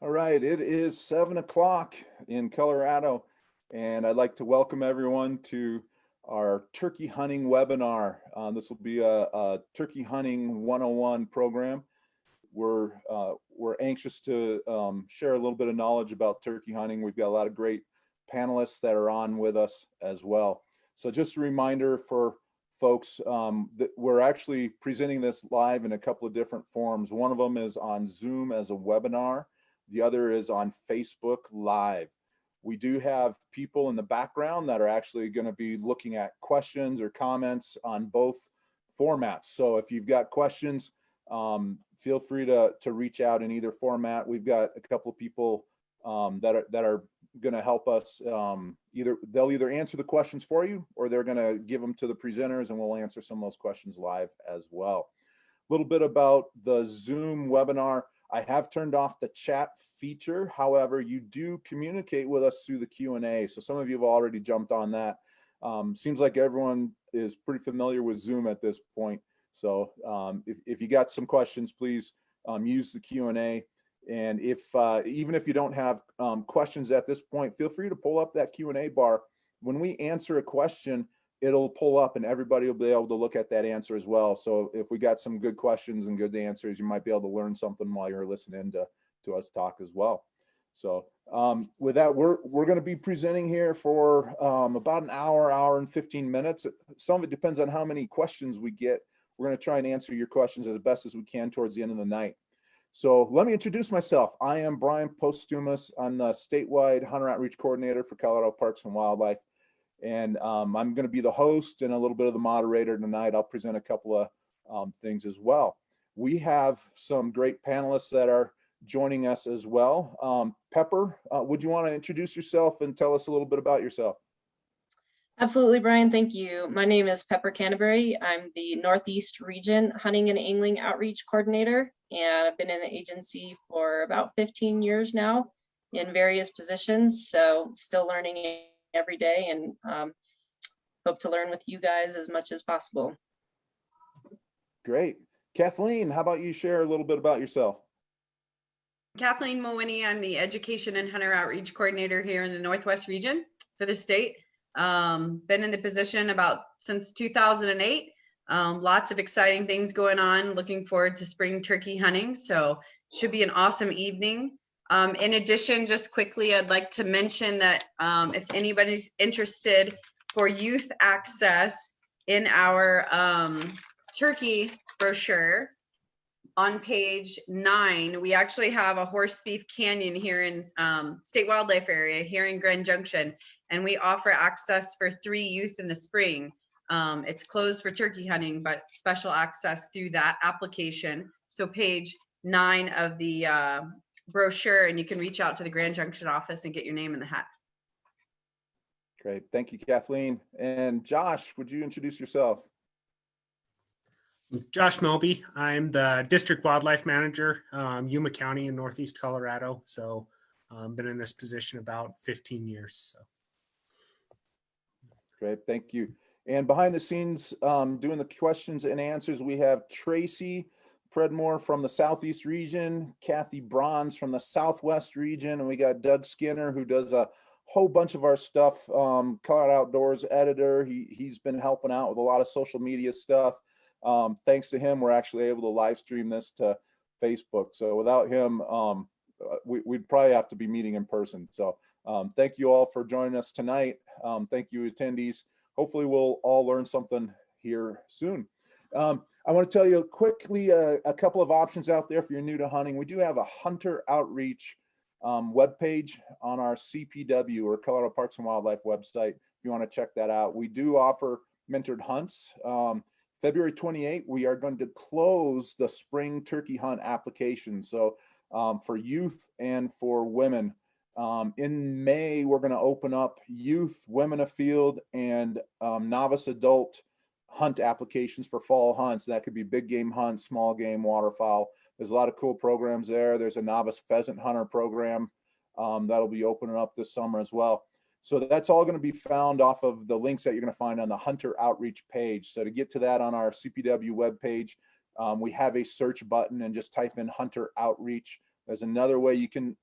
All right, it is 7 o'clock in Colorado, and I'd like to welcome everyone to our turkey hunting webinar. This will be a turkey hunting 101 program. We're anxious to share a little bit of knowledge about turkey hunting. We've got a lot of great panelists that are on with us as well. So just a reminder for folks that we're actually presenting this live in a couple of different forms. One of them is on Zoom as a webinar. The other is on Facebook Live. We do have people in the background that are actually going to be looking at questions or comments on both formats. So if you've got questions, feel free to reach out in either format. We've got a couple of people that are going to help us. They'll either answer the questions for you, or they're going to give them to the presenters, and we'll answer some of those questions live as well. A little bit about the Zoom webinar. I have turned off the chat feature. However, you do communicate with us through the Q&A. So some of you have already jumped on that. Seems like everyone is pretty familiar with Zoom at this point. So if you got some questions, please use the Q&A. And even if you don't have questions at this point, feel free to pull up that Q&A bar. When we answer a question, it'll pull up and everybody will be able to look at that answer as well. So if we got some good questions and good answers, you might be able to learn something while you're listening to us talk as well. So with that, we're going to be presenting here for about an hour and 15 minutes. Some of it depends on how many questions we get. We're going to try and answer your questions as best as we can towards the end of the night. So let me introduce myself. I am Brian Posthumus. I'm the statewide hunter outreach coordinator for Colorado Parks and Wildlife. And I'm going to be the host and a little bit of the moderator tonight. I'll present a couple of things as well. We have some great panelists that are joining us as well. Pepper, would you want to introduce yourself and tell us a little bit about yourself? Absolutely, Brian. Thank you. My name is Pepper Canterbury. I'm the Northeast Region Hunting and Angling Outreach Coordinator, and I've been in the agency for about 15 years now in various positions. So still learning every day, and hope to learn with you guys as much as possible. Great. Kathleen, how about you share a little bit about yourself? Kathleen Mowini, I'm the Education and Hunter Outreach Coordinator here in the Northwest region for the state. Been in the position since 2008. Lots of exciting things going on. Looking forward to spring turkey hunting. So should be an awesome evening. In addition, just quickly, I'd like to mention that if anybody's interested for youth access in our turkey brochure, on page 9, we actually have a horse thief canyon here in State Wildlife Area here in Grand Junction, and we offer access for 3 youth in the spring. It's closed for turkey hunting, but special access through that application. So page 9 of the brochure, and you can reach out to the Grand Junction office and get your name in the hat. Great, thank you, Kathleen. And Josh, would you introduce yourself? Josh Melby. I'm the District Wildlife Manager, Yuma County in Northeast Colorado. So been in this position about 15 years. So. Great, thank you. And behind the scenes, doing the questions and answers, we have Tracy Predmore from the Southeast region, Kathy Bronze from the Southwest region, and we got Doug Skinner, who does a whole bunch of our stuff, Colorado Outdoors editor. He's been helping out with a lot of social media stuff. Thanks to him, we're actually able to live stream this to Facebook. So without him, we'd probably have to be meeting in person. So thank you all for joining us tonight. Thank you, attendees. Hopefully we'll all learn something here soon. I want to tell you quickly a couple of options out there if you're new to hunting. We do have a hunter outreach webpage on our CPW, or Colorado Parks and Wildlife website, if you want to check that out. We do offer mentored hunts. February 28th, we are going to close the spring turkey hunt application. So for youth and for women. In May, we're going to open up youth, women afield, and novice adult hunt applications for fall hunts. That could be big game hunts, small game, waterfowl. There's a lot of cool programs there. There's a novice pheasant hunter program that'll be opening up this summer as well. So that's all going to be found off of the links that you're going to find on the Hunter Outreach page. So to get to that on our CPW webpage, we have a search button, and just type in Hunter Outreach. There's another way you can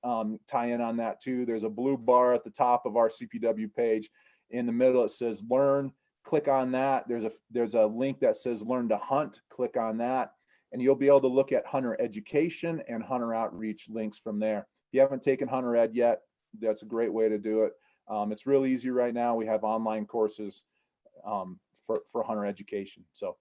tie in on that too. There's a blue bar at the top of our CPW page. In the middle, it says learn. Click on that. There's a link that says learn to hunt. Click on that, and you'll be able to look at hunter education and hunter outreach links from there. If you haven't taken hunter ed yet, that's a great way to do it. It's real easy right now. We have online courses for hunter education. So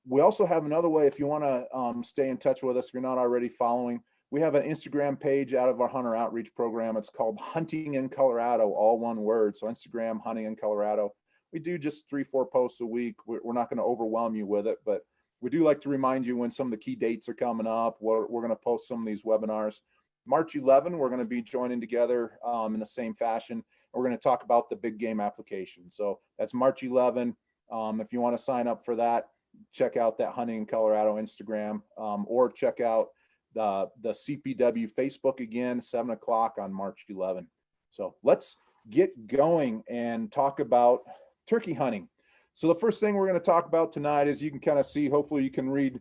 we also have another way if you want to stay in touch with us, if you're not already following. We have an Instagram page out of our hunter outreach program. It's called Hunting in Colorado, all one word. So Instagram, Hunting in Colorado. We do just 3-4 posts a week. We're not going to overwhelm you with it, but we do like to remind you when some of the key dates are coming up. We're going to post some of these webinars. March 11, we're going to be joining together in the same fashion. We're going to talk about the big game application. So that's March 11. If you want to sign up for that, check out that Hunting in Colorado Instagram, or check out the CPW Facebook again, 7 o'clock on March 11. So let's get going and talk about turkey hunting. So the first thing we're going to talk about tonight is, you can kind of see, hopefully you can read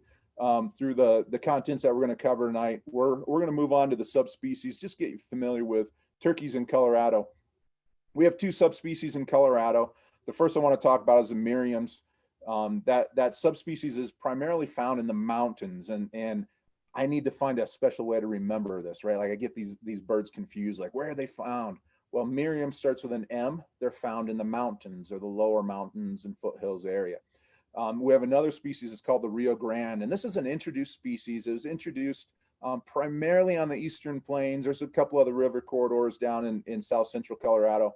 through the contents that we're going to cover tonight. We're going to move on to the subspecies, just get you familiar with turkeys in Colorado. We have 2 subspecies in Colorado. The first I want to talk about is the Merriam's. That subspecies is primarily found in the mountains, and I need to find a special way to remember this, right? Like I get these birds confused, like where are they found? Well, Merriam starts with an M. They're found in the mountains, or the lower mountains and foothills area. We have another species, it's called the Rio Grande, and this is an introduced species. It was introduced primarily on the eastern plains. There's a couple other river corridors down in south central Colorado,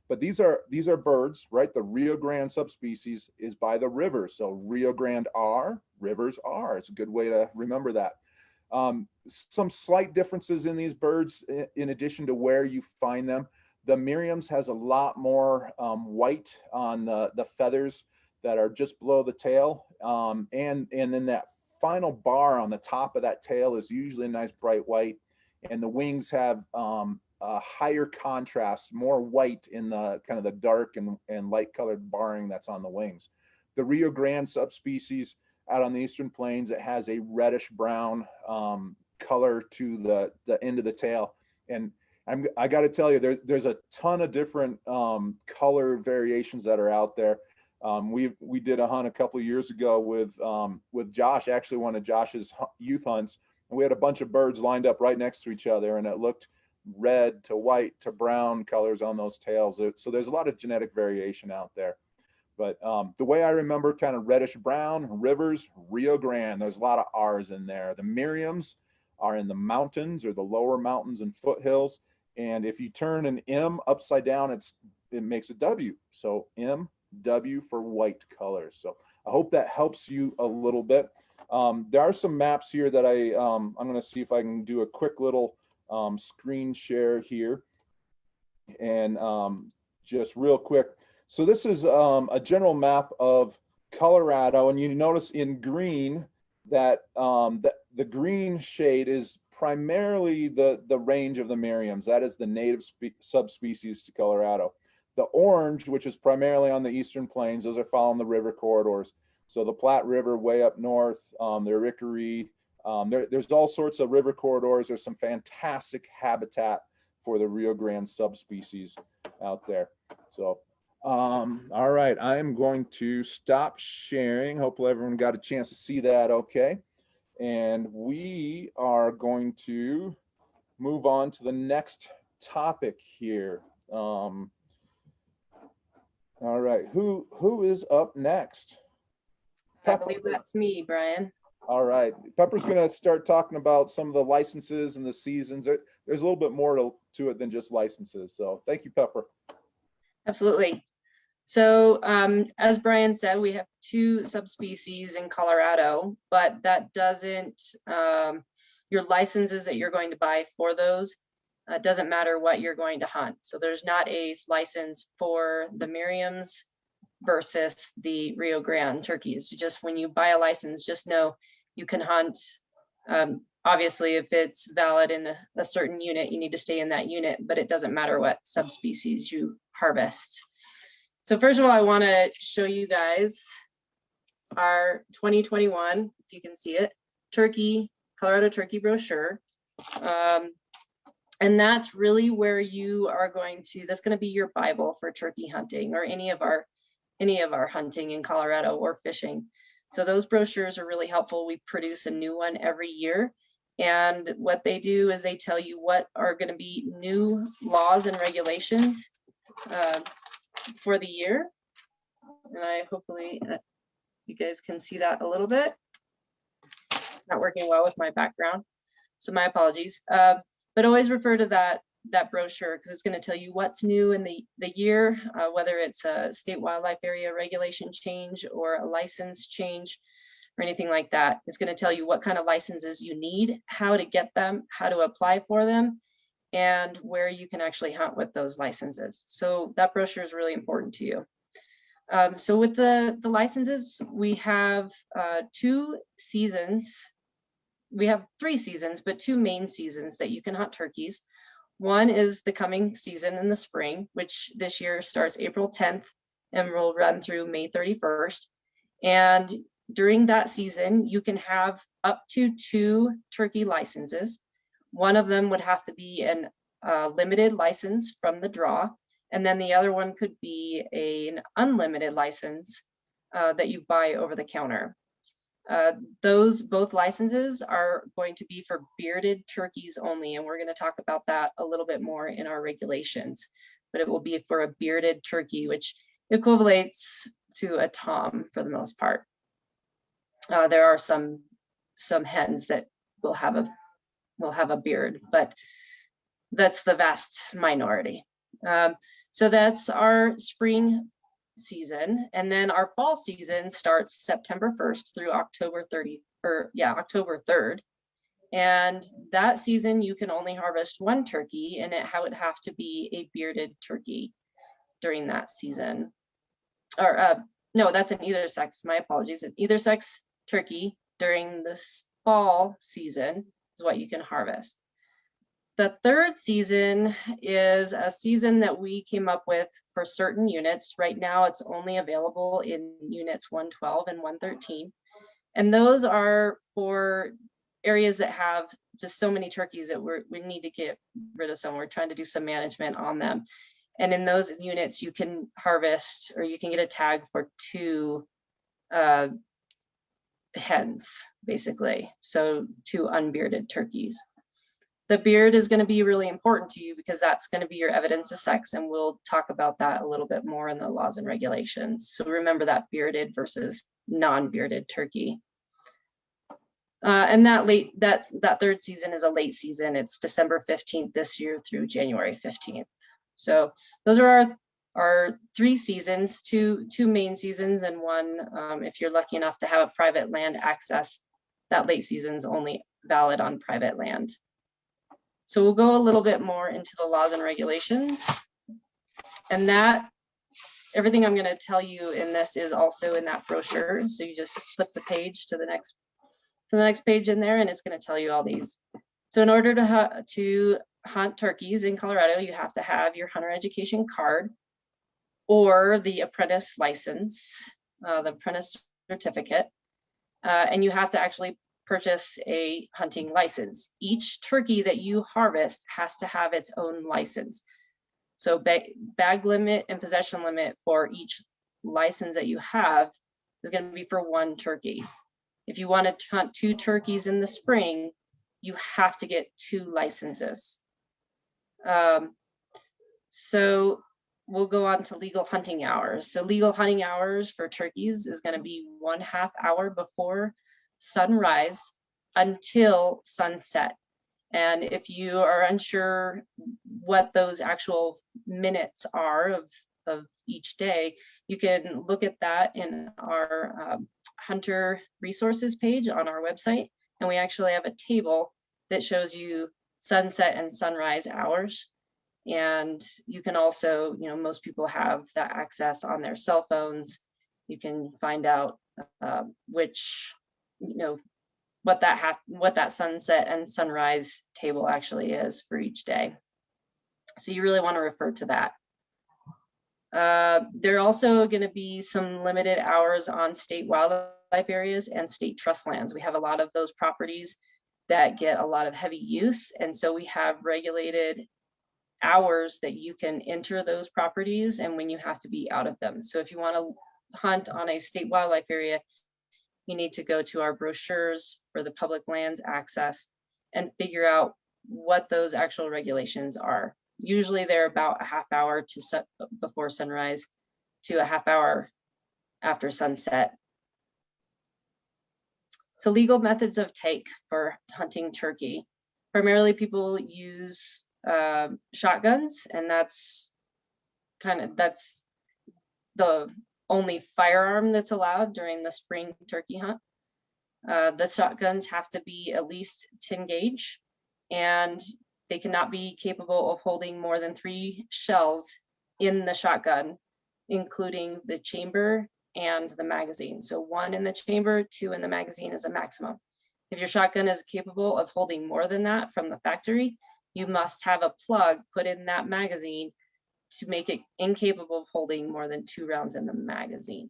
but these are birds, right? The Rio Grande subspecies is by the river, so Rio Grande R, rivers R. It's a good way to remember that. Some slight differences in these birds in addition to where you find them. The Merriam's has a lot more white on the feathers that are just below the tail, and then that final bar on the top of that tail is usually a nice bright white, and the wings have a higher contrast, more white in the kind of the dark and light colored barring that's on the wings. The Rio Grande subspecies out on the eastern plains, it has a reddish brown color to the end of the tail, and I got to tell you, there's a ton of different color variations that are out there. We did a hunt a couple of years ago with Josh, actually one of Josh's youth hunts, and we had a bunch of birds lined up right next to each other, and it looked red to white to brown colors on those tails. So there's a lot of genetic variation out there. But the way I remember, kind of reddish brown, rivers, Rio Grande, there's a lot of R's in there. The Merriam's are in the mountains, or the lower mountains and foothills. And if you turn an M upside down, it makes a W. So M, W for white colors. So I hope that helps you a little bit. There are some maps here that I'm going to see if I can do a quick little screen share here. And just real quick. So this is a general map of Colorado, and you notice in green that the green shade is primarily the range of the Merriam's. That is the native subspecies to Colorado. The orange, which is primarily on the eastern plains, those are following the river corridors. So the Platte River way up north, the Rickery, there's all sorts of river corridors. There's some fantastic habitat for the Rio Grande subspecies out there. So all right, I am going to stop sharing. Hopefully everyone got a chance to see that okay. And we are going to move on to the next topic here. All right, who is up next? I believe that's me, Brian. All right, Pepper's going to start talking about some of the licenses and the seasons. There's a little bit more to it than just licenses. So thank you, Pepper. Absolutely. So as Brian said, we have 2 subspecies in Colorado, but that doesn't, your licenses that you're going to buy for those doesn't matter what you're going to hunt. So there's not a license for the Merriam's versus the Rio Grande turkeys. Just when you buy a license, just know you can hunt. Obviously, if it's valid in a certain unit, you need to stay in that unit, but it doesn't matter what subspecies you harvest. So first of all, I want to show you guys our 2021, if you can see it, Colorado turkey brochure. And that's really where you are going to, that's going to be your Bible for turkey hunting or any of our hunting in Colorado or fishing. So those brochures are really helpful. We produce a new one every year. And what they do is they tell you what are going to be new laws and regulations for the year. And I hopefully you guys can see that a little bit. Not working well with my background, so my apologies. But always refer to that brochure because it's going to tell you what's new in the year, whether it's a state wildlife area regulation change or a license change or anything like that. It's going to tell you what kind of licenses you need, how to get them, how to apply for them, and where you can actually hunt with those licenses. So that brochure is really important to you. So with the licenses, we have 2 seasons. We have 3 seasons, but 2 main seasons that you can hunt turkeys. One is the coming season in the spring, which this year starts April 10th and will run through May 31st. And during that season, you can have up to 2 turkey licenses. One of them would have to be an limited license from the draw, and then the other one could be an unlimited license that you buy over the counter. Those both licenses are going to be for bearded turkeys only, and we're going to talk about that a little bit more in our regulations, but it will be for a bearded turkey, which equivalates to a tom for the most part. There are some hens that will have a beard, but that's the vast minority. So that's our spring season, and then our fall season starts September 1st through October 3rd. And that season you can only harvest 1 turkey, and it would have to be a bearded turkey during that season. Or no, that's an either sex, my apologies. An either sex turkey during this fall season is what you can harvest. The 3rd season is a season that we came up with for certain units. Right now it's only available in units 112 and 113. And those are for areas that have just so many turkeys that we need to get rid of some. We're trying to do some management on them. And in those units you can harvest, or you can get a tag for 2 hens, basically. So 2 unbearded turkeys. The beard is going to be really important to you because that's going to be your evidence of sex, and we'll talk about that a little bit more in the laws and regulations. So remember that bearded versus non-bearded turkey. And that 3rd season is a late season. It's December 15th this year through January 15th. So those are our 3 seasons, two main seasons, and 1 if you're lucky enough to have a private land access. That late season is only valid on private land. So we'll go a little bit more into the laws and regulations, and that everything I'm going to tell you in this is also in that brochure. So you just flip the page to the next page in there, and it's going to tell you all these. So in order to hunt turkeys in Colorado, you have to have your hunter education card or the apprentice license, the apprentice certificate, and you have to actually purchase a hunting license. Each turkey that you harvest has to have its own license. So bag limit and possession limit for each license that you have is going to be for 1 turkey. If you want to hunt 2 turkeys in the spring, you have to get 2 licenses. So we'll go on to legal hunting hours. So legal hunting hours for turkeys is going to be 1/2 hour before sunrise until sunset. And if you are unsure what those actual minutes are of each day, you can look at that in our hunter resources page on our website. And we actually have a table that shows you sunset and sunrise hours. And you can also, most people have that access on their cell phones. You can find out which, what that sunset and sunrise table actually is for each day. So you really want to refer to that. There are also going to be some limited hours on state wildlife areas and state trust lands. We have a lot of those properties that get a lot of heavy use. And so we have regulated hours that you can enter those properties and when you have to be out of them. So if you want to hunt on a state wildlife area, you need to go to our brochures for the public lands access and figure out what those actual regulations are. Usually they're about a half hour to before sunrise to a half hour after sunset. So legal methods of take for hunting turkey. Primarily people use shotguns, and that's the only firearm that's allowed during the spring turkey hunt. The shotguns have to be at least 10 gauge, and they cannot be capable of holding more than 3 shells in the shotgun, including the chamber and the magazine. So 1 in the chamber, 2 in the magazine is a maximum. If your shotgun is capable of holding more than that from the factory, you must have a plug put in that magazine to make it incapable of holding more than 2 rounds in the magazine.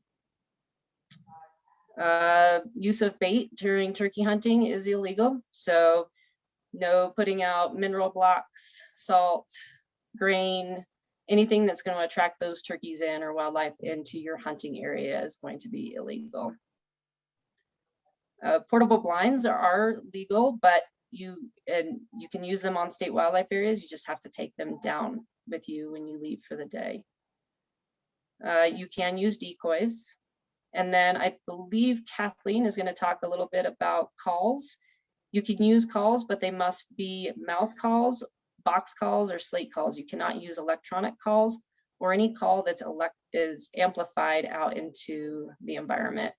Use of bait during turkey hunting is illegal. So no putting out mineral blocks, salt, grain, anything that's going to attract those turkeys in or wildlife into your hunting area is going to be illegal. Portable blinds are legal, but you can use them on state wildlife areas. You just have to take them down with you when you leave for the day. You can use decoys. And then I believe Kathleen is going to talk a little bit about calls. You can use calls, but they must be mouth calls, box calls, or slate calls. You cannot use electronic calls or any call that's is amplified out into the environment.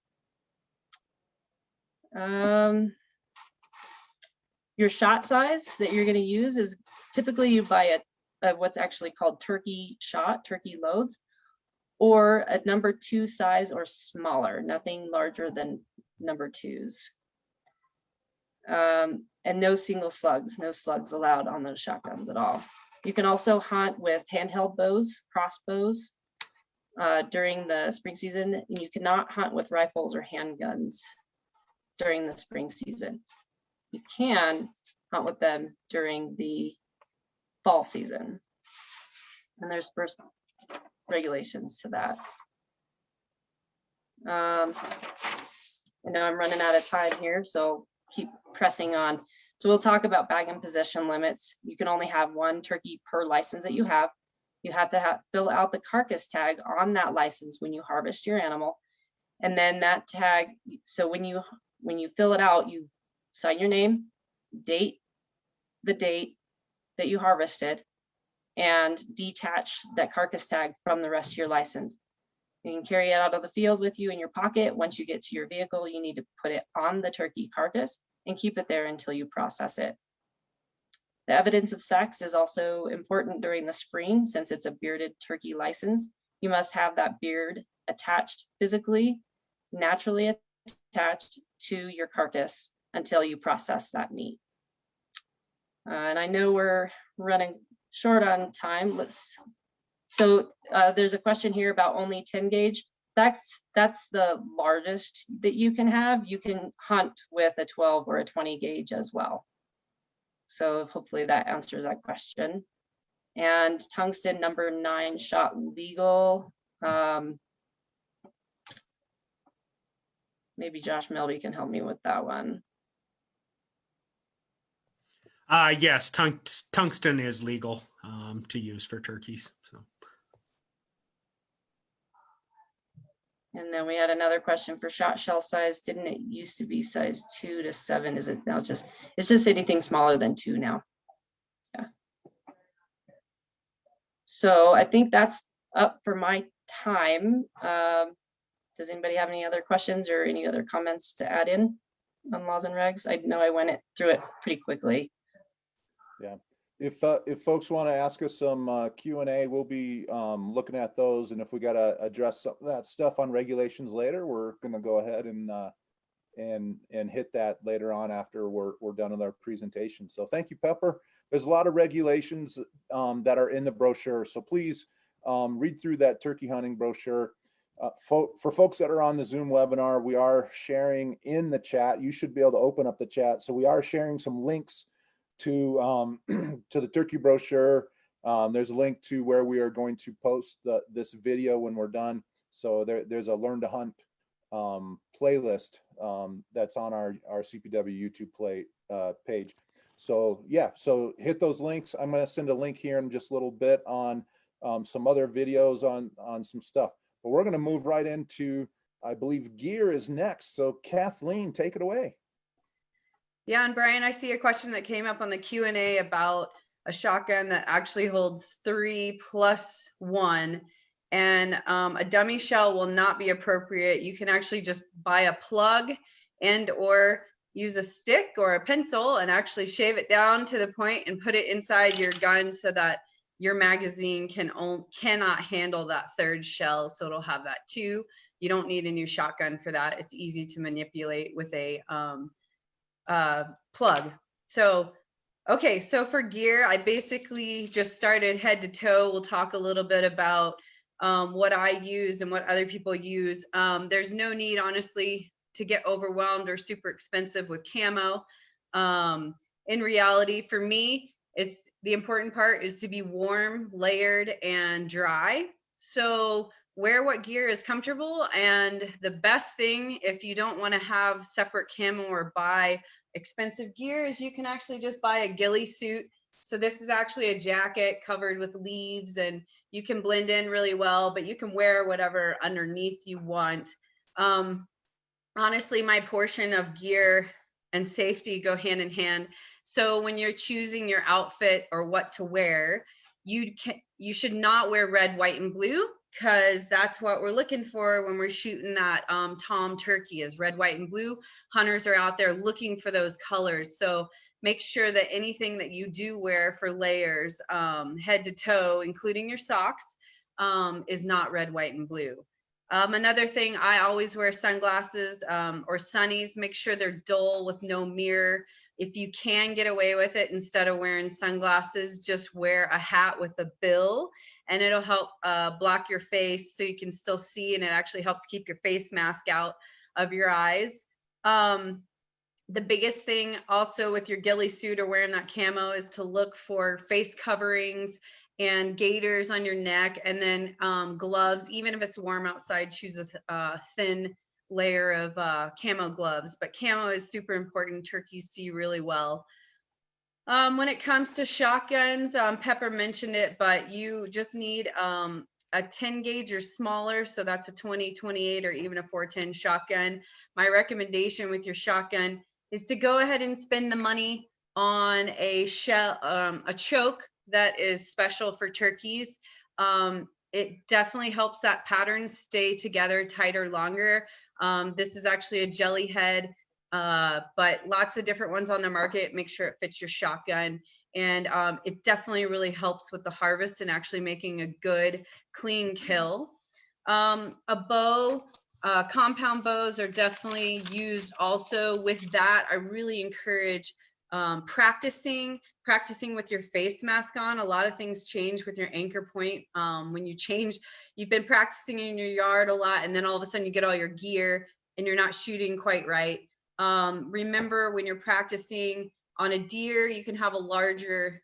Your shot size that you're going to use is typically you buy what's actually called turkey shot, turkey loads, or a number 2 size or smaller, nothing larger than number 2s. And no single slugs, no slugs allowed on those shotguns at all. You can also hunt with handheld bows, crossbows during the spring season, and you cannot hunt with rifles or handguns during the spring season. You can hunt with them during the fall season. And there's regulations to that. I know I'm running out of time here, so keep pressing on. So we'll talk about bag and possession limits. You can only have 1 turkey per license that you have. You have to fill out the carcass tag on that license when you harvest your animal. And then that tag, so when you fill it out, you sign your name, the date that you harvested, and detach that carcass tag from the rest of your license. You can carry it out of the field with you in your pocket. Once you get to your vehicle, you need to put it on the turkey carcass and keep it there until you process it. The evidence of sex is also important during the spring, since it's a bearded turkey license. You must have that beard attached physically, naturally attached to your carcass until you process that meat. And I know we're running short on time. So there's a question here about only 10 gauge. That's the largest that you can have. You can hunt with a 12 or a 20 gauge as well. So hopefully that answers that question. And tungsten number 9 shot legal. Maybe Josh Melby can help me with that one. Yes, tungsten is legal to use for turkeys. So. And then we had another question for shot shell size. Didn't it used to be size 2 to 7? Is it now it's just anything smaller than 2 now? Yeah. So I think that's up for my time. Does anybody have any other questions or any other comments to add in on laws and regs? I know I went through it pretty quickly. Yeah, if folks want to ask us some Q&A, we'll be looking at those, and if we got to address some of that stuff on regulations later, we're going to go ahead and hit that later on after we're done with our presentation. So thank you, Pepper. There's a lot of regulations that are in the brochure, so please read through that turkey hunting brochure. For folks that are on the Zoom webinar, we are sharing in the chat. You should be able to open up the chat. So we are sharing some links to to the turkey brochure. There's a link to where we are going to post this video when we're done. So there's a Learn to Hunt playlist that's on our CPW YouTube page. So yeah, so hit those links. I'm going to send a link here in just a little bit on some other videos on some stuff. But we're going to move right into, I believe, gear is next. So Kathleen, take it away. Yeah, and Brian, I see a question that came up on the Q&A about a shotgun that actually holds 3+1, and a dummy shell will not be appropriate. You can actually just buy a plug and or use a stick or a pencil and actually shave it down to the point and put it inside your gun so that your magazine cannot handle that third shell, so it'll have that too. You don't need a new shotgun for that. It's easy to manipulate with a plug. So, okay, so for gear, I basically just started head to toe. We'll talk a little bit about what I use and what other people use. There's no need, honestly, to get overwhelmed or super expensive with camo. In reality, for me, it's the important part is to be warm, layered, and dry. So wear what gear is comfortable. And the best thing, if you don't want to have separate camo or buy expensive gear, is you can actually just buy a ghillie suit. So this is actually a jacket covered with leaves, and you can blend in really well, but you can wear whatever underneath you want. Honestly, my portion of gear and safety go hand in hand. So when you're choosing your outfit or what to wear, you should not wear red, white, and blue, because that's what we're looking for when we're shooting that tom turkey is red, white, and blue. Hunters are out there looking for those colors. So make sure that anything that you do wear for layers, head to toe, including your socks, is not red, white, and blue. Another thing, I always wear sunglasses or sunnies. Make sure they're dull with no mirror. If you can get away with it, instead of wearing sunglasses, just wear a hat with a bill, and it'll help block your face so you can still see, and it actually helps keep your face mask out of your eyes. The biggest thing also with your ghillie suit or wearing that camo is to look for face coverings and gaiters on your neck, and then gloves. Even if it's warm outside, choose a thin layer of camo gloves. But camo is super important. Turkeys see really well. When it comes to shotguns, Pepper mentioned it, but you just need a 10 gauge or smaller. So that's a 20, 28, or even a 410 shotgun. My recommendation with your shotgun is to go ahead and spend the money on a shell, a choke that is special for turkeys. It definitely helps that pattern stay together tighter longer. This is actually a jelly head, but lots of different ones on the market. Make sure it fits your shotgun. And it definitely really helps with the harvest and actually making a good, clean kill. A bow, compound bows are definitely used also. With that, I really encourage practicing with your face mask on. A lot of things change with your anchor point. When you change, you've been practicing in your yard a lot, and then all of a sudden you get all your gear and you're not shooting quite right. Remember, when you're practicing on a deer, you can have a larger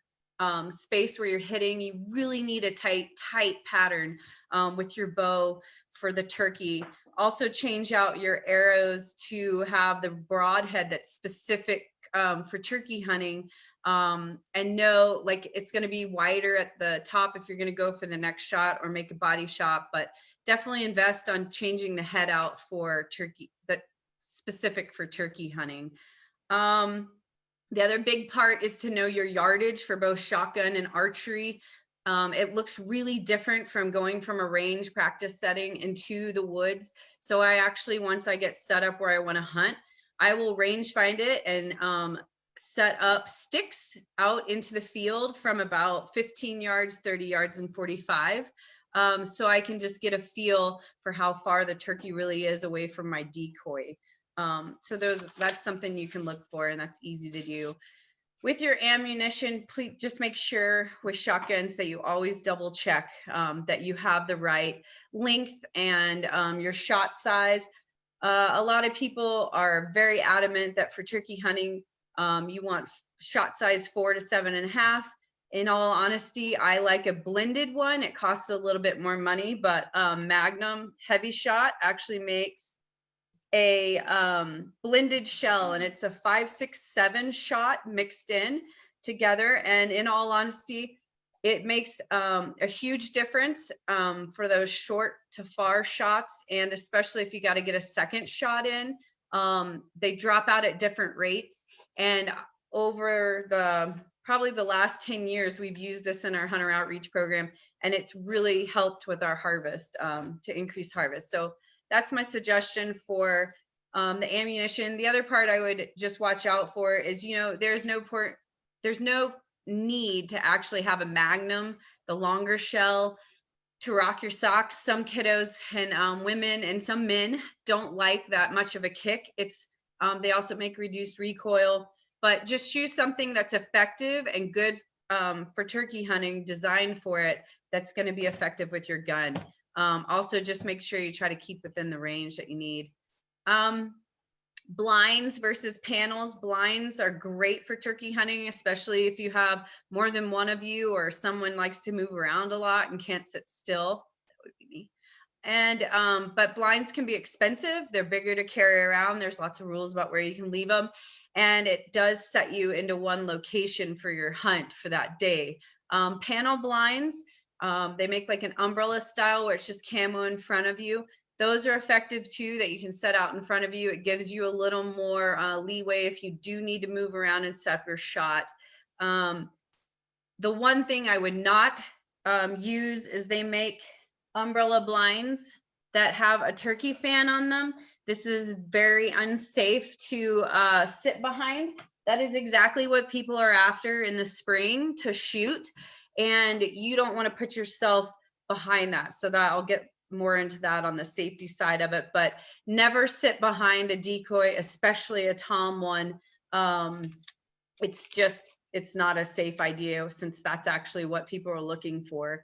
space where you're hitting. You really need a tight pattern with your bow for the turkey. Also change out your arrows to have the broadhead that's specific for turkey hunting, and know, like, it's going to be wider at the top if you're going to go for the next shot or make a body shot, but definitely invest on changing the head out for turkey, that specific for turkey hunting. The other big part is to know your yardage for both shotgun and archery. It looks really different from going from a range practice setting into the woods. So I actually, once I get set up where I want to hunt, I will range find it and set up sticks out into the field from about 15 yards, 30 yards, and 45. So I can just get a feel for how far the turkey really is away from my decoy. So that's something you can look for, and that's easy to do. With your ammunition, please just make sure with shotguns that you always double check that you have the right length and your shot size. A lot of people are very adamant that for turkey hunting, you want shot size 4 to 7.5. In all honesty, I like a blended one. It costs a little bit more money, but Magnum Heavy Shot actually makes a blended shell, and it's a 5, 6, 7 shot mixed in together. And in all honesty, it makes a huge difference for those short to far shots, and especially if you got to get a second shot in. They drop out at different rates, and over probably the last 10 years, we've used this in our hunter outreach program, and it's really helped with our harvest to increase harvest. So that's my suggestion for the ammunition. The other part I would just watch out for is, there's no need to actually have a Magnum, the longer shell, to rock your socks. Some kiddos and women and some men don't like that much of a kick. They also make reduced recoil, but just choose something that's effective and good for turkey hunting, designed for it, that's going to be effective with your gun. Also, just make sure you try to keep within the range that you need. Blinds versus panels. Blinds are great for turkey hunting, especially if you have more than one of you, or someone likes to move around a lot and can't sit still. That would be me. And but blinds can be expensive. They're bigger to carry around. There's lots of rules about where you can leave them, and it does set you into one location for your hunt for that day. Panel blinds, they make like an umbrella style where it's just camo in front of you. Those are effective too, that you can set out in front of you. It gives you a little more leeway if you do need to move around and set your shot. The one thing I would not use is they make umbrella blinds that have a turkey fan on them. This is very unsafe to sit behind. That is exactly what people are after in the spring to shoot, and you don't want to put yourself behind that. So that I'll get more into that on the safety side of it, but never sit behind a decoy, especially a tom one. It's not a safe idea, since that's actually what people are looking for.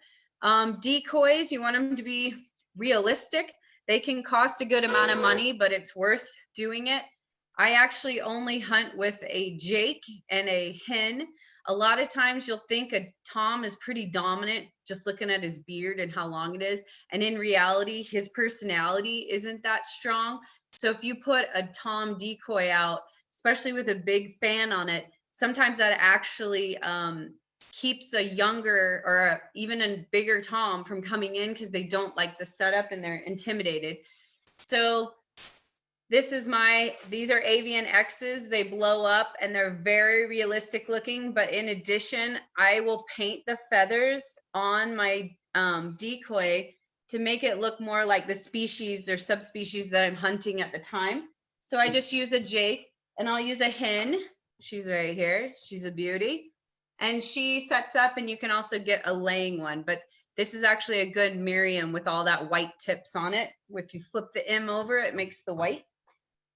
Decoys, you want them to be realistic. They can cost a good amount of money, but it's worth doing it. I actually only hunt with a Jake and a hen. A lot of times you'll think a tom is pretty dominant just looking at his beard and how long it is. And in reality, his personality isn't that strong. So if you put a tom decoy out, especially with a big fan on it, sometimes that actually keeps a younger or even a bigger tom from coming in, because they don't like the setup and they're intimidated. So these are avian X's. They blow up and they're very realistic looking, but in addition, I will paint the feathers on my decoy to make it look more like the species or subspecies that I'm hunting at the time. So I just use a Jake, and I'll use a hen. She's right here. She's a beauty. And she sets up, and you can also get a laying one, but this is actually a good Miriam with all that white tips on it. If you flip the M over, it makes the white.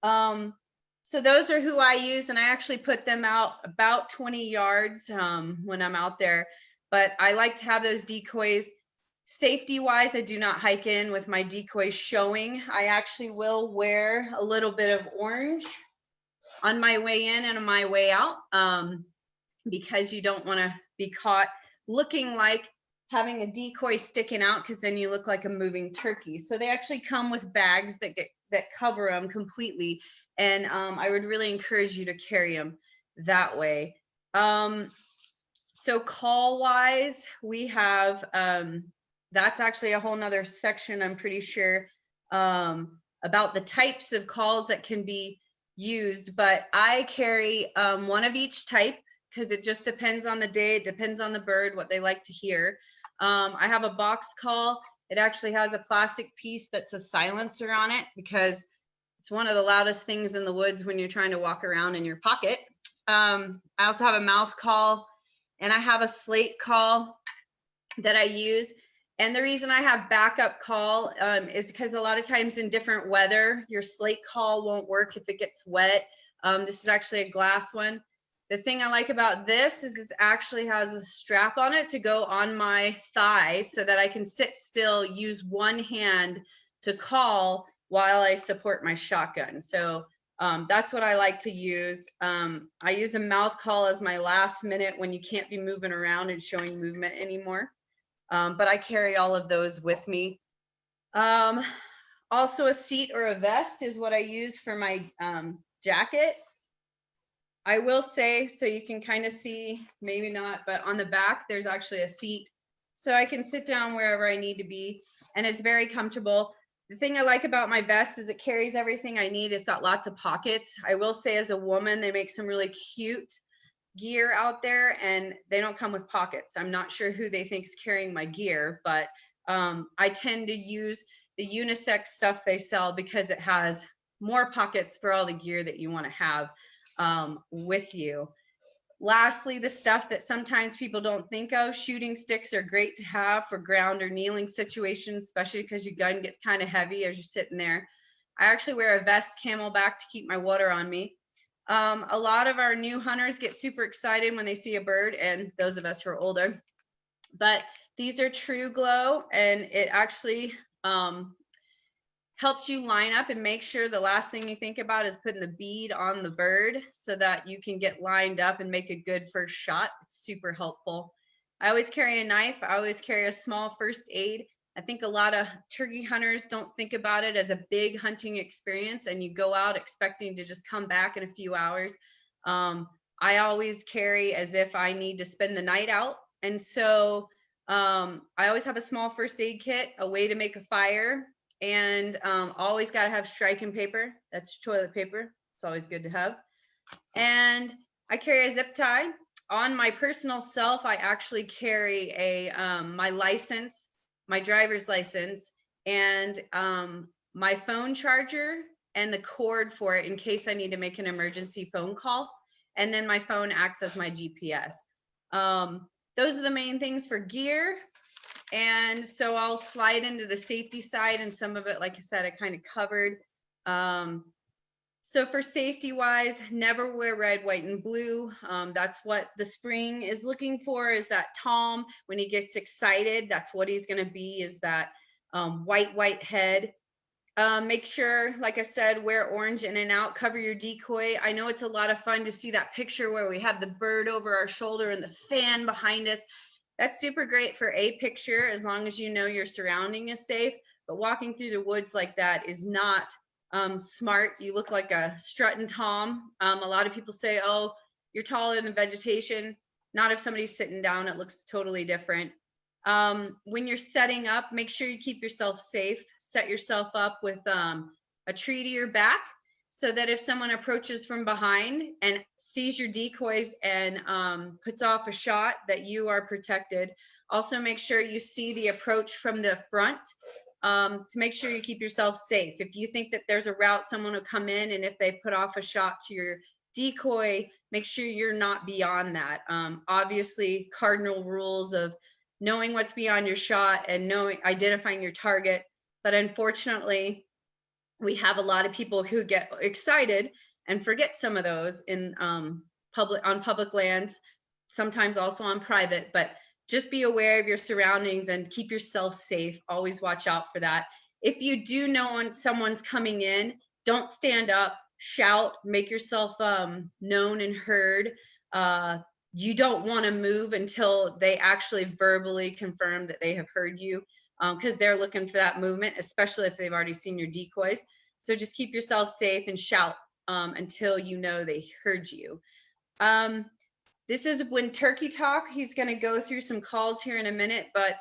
So those are who I use, and I actually put them out about 20 yards when I'm out there, but I like to have those decoys. Safety wise, I do not hike in with my decoys showing. I actually will wear a little bit of orange on my way in and on my way out, because you don't want to be caught looking like having a decoy sticking out, because then you look like a moving turkey. So they actually come with bags that cover them completely, and I would really encourage you to carry them that way. So call wise, we have that's actually a whole nother section, I'm pretty sure, about the types of calls that can be used, but I carry one of each type, because it just depends on the day, it depends on the bird, what they like to hear. I have a box call. It actually has a plastic piece that's a silencer on it, because it's one of the loudest things in the woods when you're trying to walk around in your pocket. I also have a mouth call, and I have a slate call that I use. And the reason I have backup call is because a lot of times in different weather, your slate call won't work if it gets wet. This is actually a glass one. The thing I like about this is this actually has a strap on it to go on my thigh so that I can sit still, use one hand to call while I support my shotgun. So that's what I like to use. I use a mouth call as my last minute when you can't be moving around and showing movement anymore. But I carry all of those with me. Also a seat or a vest is what I use for my jacket. I will say, so you can kind of see, maybe not, but on the back, there's actually a seat. So I can sit down wherever I need to be, and it's very comfortable. The thing I like about my vest is it carries everything I need. It's got lots of pockets. I will say as a woman, they make some really cute gear out there, and they don't come with pockets. I'm not sure who they think is carrying my gear, but I tend to use the unisex stuff they sell because it has more pockets for all the gear that you want to have with you. Lastly, the stuff that sometimes people don't think of, shooting sticks are great to have for ground or kneeling situations, especially because your gun gets kind of heavy as you're sitting there. I actually wear a vest camelback to keep my water on me. A lot of our new hunters get super excited when they see a bird, and those of us who are older, but these are True Glow, and it actually helps you line up and make sure the last thing you think about is putting the bead on the bird so that you can get lined up and make a good first shot. It's super helpful. I always carry a knife. I always carry a small first aid. I think a lot of turkey hunters don't think about it as a big hunting experience, and you go out expecting to just come back in a few hours. I always carry as if I need to spend the night out. And so I always have a small first aid kit, a way to make a fire, and always got to have striking paper. That's toilet paper. It's always good to have. And I carry a zip tie. On my personal self, I actually carry a my license, my driver's license, and my phone charger and the cord for it in case I need to make an emergency phone call. And then my phone acts as my GPS. Those are the main things for gear. And so I'll slide into the safety side, and some of it, like I said, I kind of covered. So for safety wise, never wear red, white, and blue. That's what the spring is looking for, is that Tom, when he gets excited, that's what he's going to be, is that white head. Make sure, like I said, wear orange in and out, cover your decoy. I know it's a lot of fun to see that picture where we have the bird over our shoulder and the fan behind us. That's super great for a picture, as long as you know your surrounding is safe. But walking through the woods like that is not smart. You look like a strutting Tom. A lot of people say, oh, you're taller than vegetation. Not if somebody's sitting down, it looks totally different. When you're setting up, make sure you keep yourself safe. Set yourself up with a tree to your back, so that if someone approaches from behind and sees your decoys and puts off a shot, that you are protected. Also, make sure you see the approach from the front to make sure you keep yourself safe. If you think that there's a route someone will come in, and if they put off a shot to your decoy, make sure you're not beyond that. Obviously, cardinal rules of knowing what's beyond your shot and identifying your target. But unfortunately, we have a lot of people who get excited and forget some of those in on public lands, sometimes also on private. But just be aware of your surroundings and keep yourself safe. Always watch out for that. If you do know when someone's coming in, don't stand up, shout, make yourself known and heard. You don't want to move until they actually verbally confirm that they have heard you, because they're looking for that movement, especially if they've already seen your decoys. So just keep yourself safe and shout until you know they heard you. This is when turkey talk. He's going to go through some calls here in a minute, but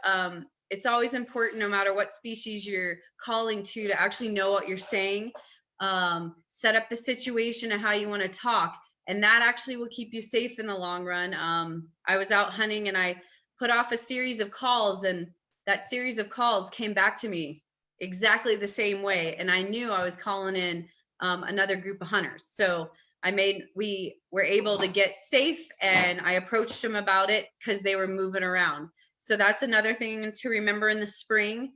it's always important, no matter what species you're calling to actually know what you're saying. Set up the situation of how you want to talk, and that actually will keep you safe in the long run. I was out hunting and I put off a series of calls, and that series of calls came back to me exactly the same way. And I knew I was calling in another group of hunters. So we were able to get safe, and I approached them about it because they were moving around. So that's another thing to remember in the spring.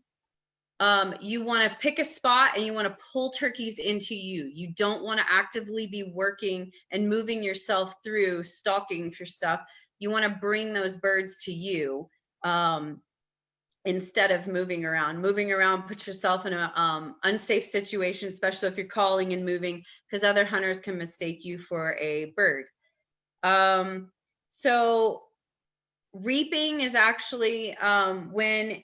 you want to pick a spot and you want to pull turkeys into you. You don't want to actively be working and moving yourself through stalking for stuff. You want to bring those birds to you instead of moving around. Moving around puts yourself in an unsafe situation, especially if you're calling and moving, because other hunters can mistake you for a bird. So reaping is actually when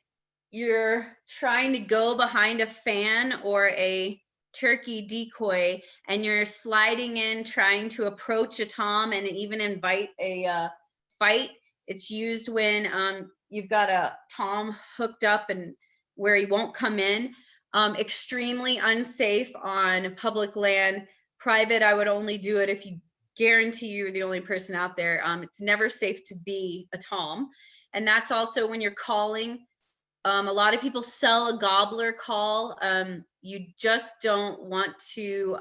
you're trying to go behind a fan or a turkey decoy and you're sliding in, trying to approach a tom and even invite a fight. It's used when you've got a tom hooked up and where he won't come in. Extremely unsafe on public land. Private, I would only do it if you guarantee you're the only person out there. It's never safe to be a tom. And that's also when you're calling. A lot of people sell a gobbler call. You just don't want to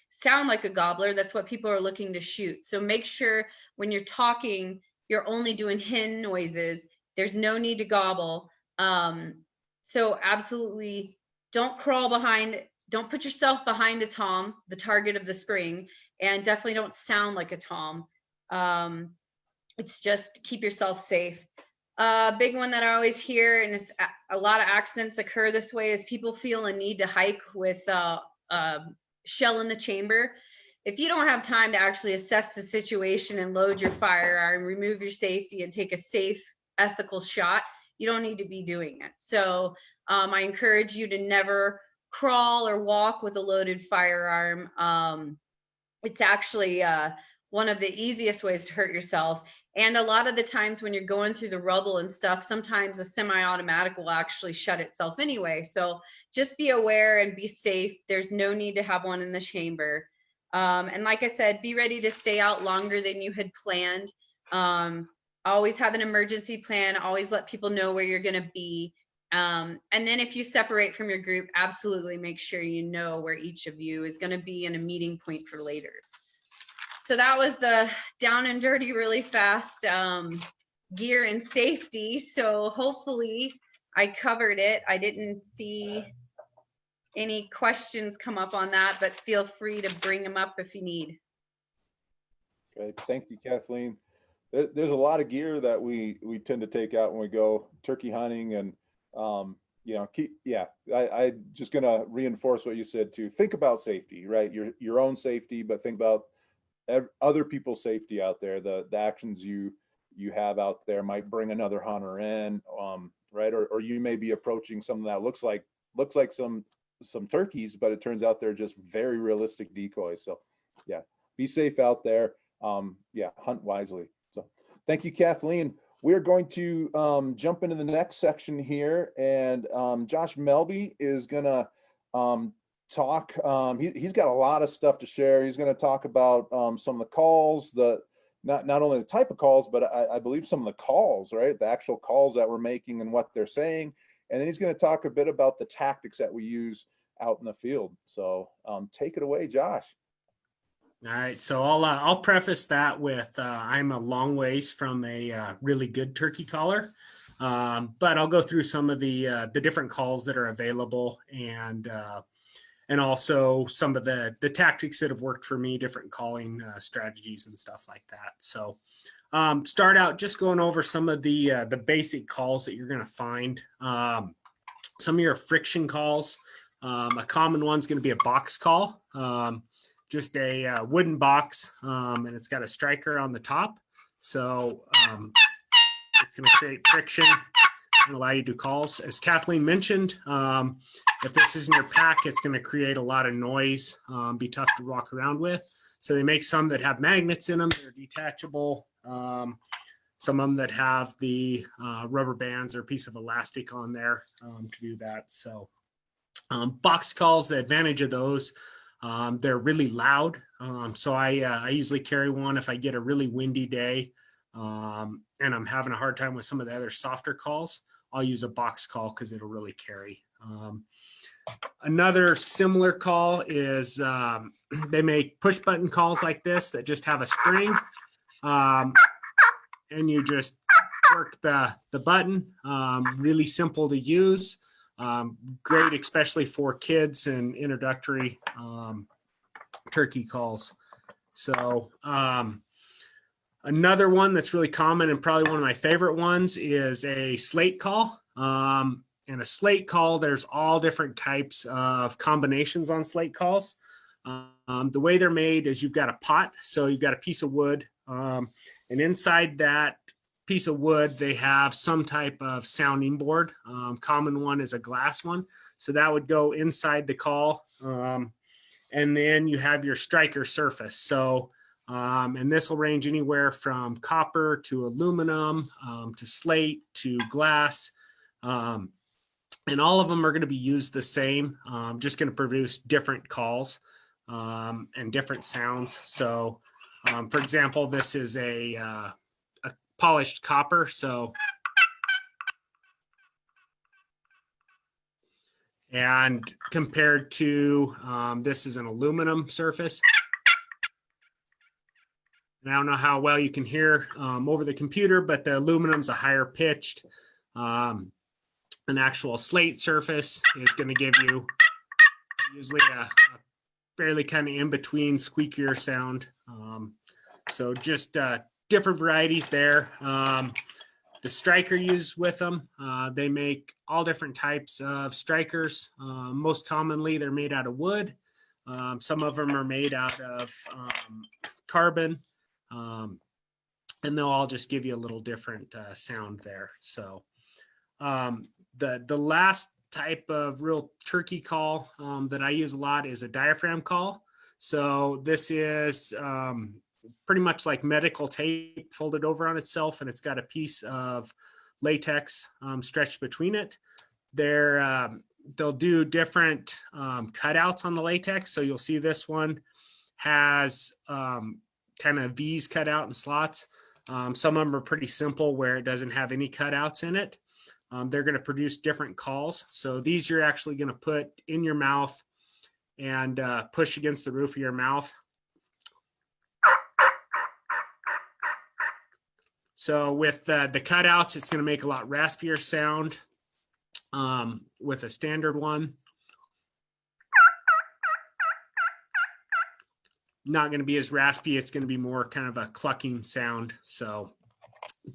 sound like a gobbler. That's what people are looking to shoot. So make sure when you're talking, you're only doing hen noises. There's no need to gobble. So absolutely don't crawl behind, don't put yourself behind a tom, the target of the spring, and definitely don't sound like a tom. It's just keep yourself safe. Big one that I always hear, and it's a lot of accidents occur this way, is people feel a need to hike with shell in the chamber. If you don't have time to actually assess the situation and load your firearm, remove your safety, and take a safe, ethical shot, you don't need to be doing it. So I encourage you to never crawl or walk with a loaded firearm. It's actually one of the easiest ways to hurt yourself. And a lot of the times when you're going through the rubble and stuff, sometimes a semi-automatic will actually shut itself anyway. So just be aware and be safe. There's no need to have one in the chamber. And like I said, be ready to stay out longer than you had planned. Always have an emergency plan. Always let people know where you're going to be. And then if you separate from your group, absolutely make sure you know where each of you is going to be in a meeting point for later. So that was the down and dirty really fast gear and safety. So hopefully I covered it. I didn't see any questions come up on that, but feel free to bring them up if you need. Okay, thank you, Kathleen. There's a lot of gear that we tend to take out when we go turkey hunting, and I just gonna reinforce what you said too. Think about safety, right? Your own safety, but think about other people's safety out there. The actions you have out there might bring another hunter in, right? Or you may be approaching something that looks like some turkeys, but it turns out they're just very realistic decoys. So yeah, be safe out there. Hunt wisely. So thank you, Kathleen. We're going to jump into the next section here, and Josh Melby is gonna talk. He's got a lot of stuff to share. He's going to talk about some of the calls, not only the type of calls, but I believe some of the calls, right? The actual calls that we're making and what they're saying. And then he's going to talk a bit about the tactics that we use out in the field. So take it away, Josh. All right, so I'll preface that with I'm a long ways from a really good turkey caller, but I'll go through some of the different calls that are available, and also some of the tactics that have worked for me, different calling strategies and stuff like that. So start out just going over some of the basic calls that you're going to find. Some of your friction calls. A common one's going to be a box call. Just a wooden box, and it's got a striker on the top. So it's going to create friction and allow you to do calls. As Kathleen mentioned, if this isn't your pack, it's going to create a lot of noise, be tough to walk around with. So they make some that have magnets in them that are detachable. Some of them that have the rubber bands or piece of elastic on there to do that. So box calls, the advantage of those, they're really loud. So I usually carry one if I get a really windy day and I'm having a hard time with some of the other softer calls. I'll use a box call because it'll really carry. Another similar call is they make push button calls like this that just have a spring, and you just work the button. Really simple to use. Great, especially for kids and introductory turkey calls. So another one that's really common and probably one of my favorite ones is a slate call. And a slate call, there's all different types of combinations on slate calls. The way they're made is you've got a pot, so you've got a piece of wood, and inside that piece of wood, they have some type of sounding board. Common one is a glass one, so that would go inside the call. And then you have your striker surface. So, and this will range anywhere from copper to aluminum, to slate to glass. And all of them are going to be used the same, just going to produce different calls and different sounds. So, for example, this is a polished copper. So, and compared to this is an aluminum surface. And I don't know how well you can hear over the computer, but the aluminum's a higher pitched. An actual slate surface is going to give you usually a fairly kind of in between squeakier sound. So just different varieties there. The striker used with them, they make all different types of strikers. Most commonly, they're made out of wood. Some of them are made out of carbon, and they'll all just give you a little different sound there. So the last type of real turkey call that I use a lot is a diaphragm call. So this is pretty much like medical tape folded over on itself, and it's got a piece of latex stretched between it. They'll do different cutouts on the latex. So you'll see this one has kind of V's cut out in slots. Some of them are pretty simple where it doesn't have any cutouts in it. They're going to produce different calls. So these you're actually going to put in your mouth and push against the roof of your mouth. So with the cutouts, it's going to make a lot raspier sound with a standard one. Not going to be as raspy. It's going to be more kind of a clucking sound. So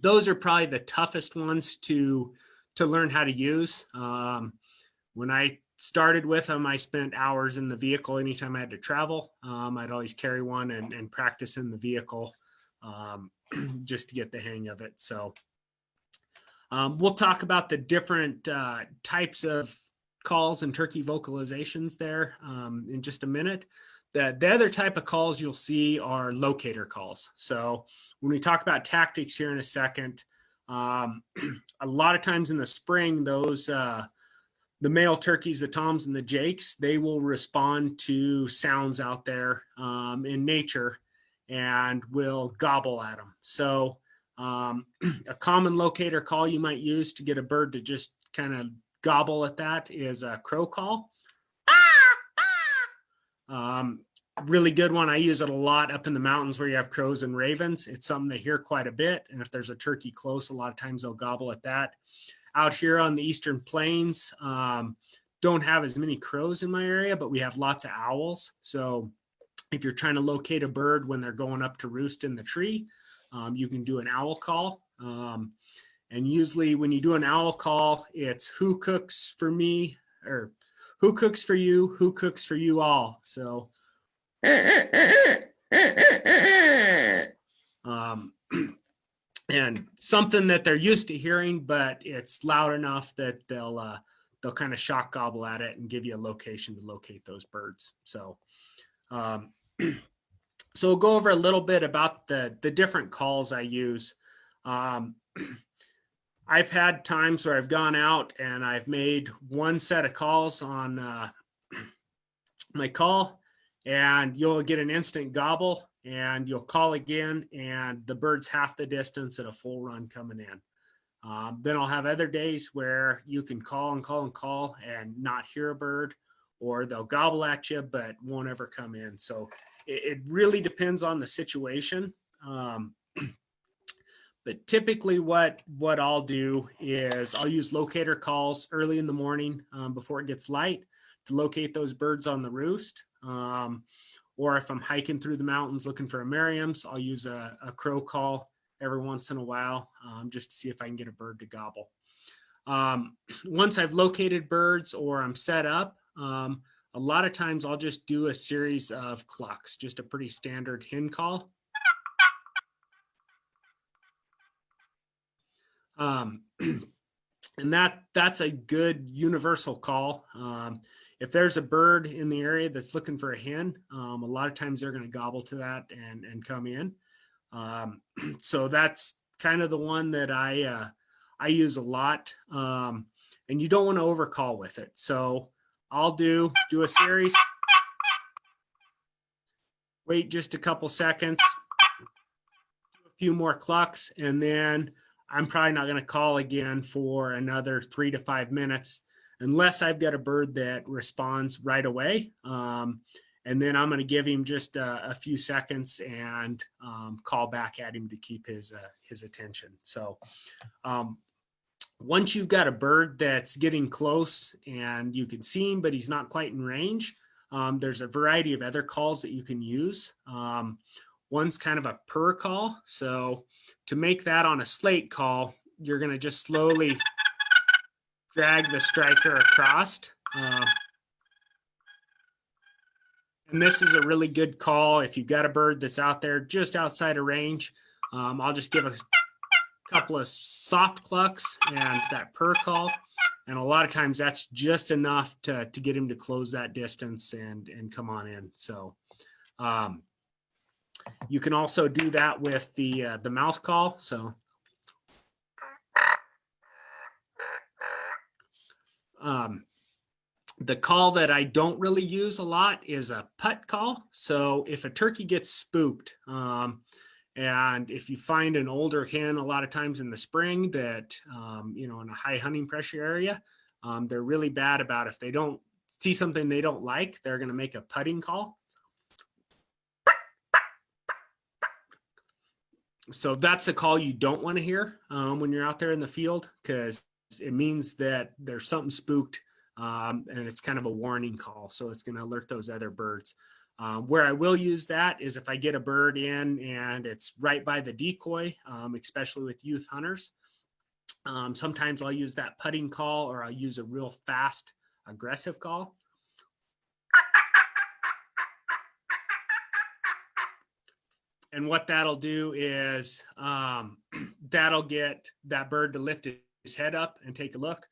those are probably the toughest ones to learn how to use. When I started with them, I spent hours in the vehicle anytime I had to travel. I'd always carry one and practice in the vehicle just to get the hang of it. So we'll talk about the different types of calls and turkey vocalizations there in just a minute. The other type of calls you'll see are locator calls. So when we talk about tactics here in a second, a lot of times in the spring, those the male turkeys, the toms and the jakes, they will respond to sounds out there in nature and will gobble at them. So a common locator call you might use to get a bird to just kind of gobble at that is a crow call. Really good one. I use it a lot up in the mountains where you have crows and ravens. It's something they hear quite a bit. And if there's a turkey close, a lot of times they'll gobble at that. Out here on the Eastern Plains, don't have as many crows in my area, but we have lots of owls. So if you're trying to locate a bird when they're going up to roost in the tree, you can do an owl call. And usually when you do an owl call, it's who cooks for me, or who cooks for you, who cooks for you all. So and something that they're used to hearing, but it's loud enough that they'll kind of shock gobble at it and give you a location to locate those birds. So so we'll go over a little bit about the different calls I use. I've had times where I've gone out and I've made one set of calls on my call, and you'll get an instant gobble and you'll call again and the bird's half the distance at a full run coming in. Then I'll have other days where you can call and call and call and not hear a bird, or they'll gobble at you but won't ever come in. So it really depends on the situation. But typically what I'll do is I'll use locator calls early in the morning before it gets light to locate those birds on the roost. Or if I'm hiking through the mountains looking for Merriam's, I'll use a crow call every once in a while just to see if I can get a bird to gobble. Once I've located birds or I'm set up, a lot of times I'll just do a series of clucks, just a pretty standard hen call. And that's a good universal call. If there's a bird in the area that's looking for a hen, a lot of times they're going to gobble to that and come in. So that's kind of the one that I use a lot. And you don't want to overcall with it. So I'll do a series, wait just a couple seconds, do a few more clucks, and then I'm probably not going to call again for another 3 to 5 minutes unless I've got a bird that responds right away. And then I'm going to give him just a few seconds and call back at him to keep his attention. So once you've got a bird that's getting close and you can see him, but he's not quite in range, there's a variety of other calls that you can use. One's kind of a purr call. So to make that on a slate call, you're going to just slowly drag the striker across. And this is a really good call if you've got a bird that's out there just outside of range. I'll just give a couple of soft clucks and that purr call. And a lot of times that's just enough to get him to close that distance and come on in. So you can also do that with the mouth call. So the call that I don't really use a lot is a putt call. So if a turkey gets spooked, and if you find an older hen a lot of times in the spring that, in a high hunting pressure area, they're really bad about if they don't see something they don't like, they're going to make a putting call. So that's the call you don't want to hear when you're out there in the field, because it means that there's something spooked. And it's kind of a warning call. So it's going to alert those other birds. Where I will use that is if I get a bird in and it's right by the decoy, especially with youth hunters. Sometimes I'll use that putting call, or I'll use a real fast, aggressive call. And what that'll do is that'll get that bird to lift his head up and take a look.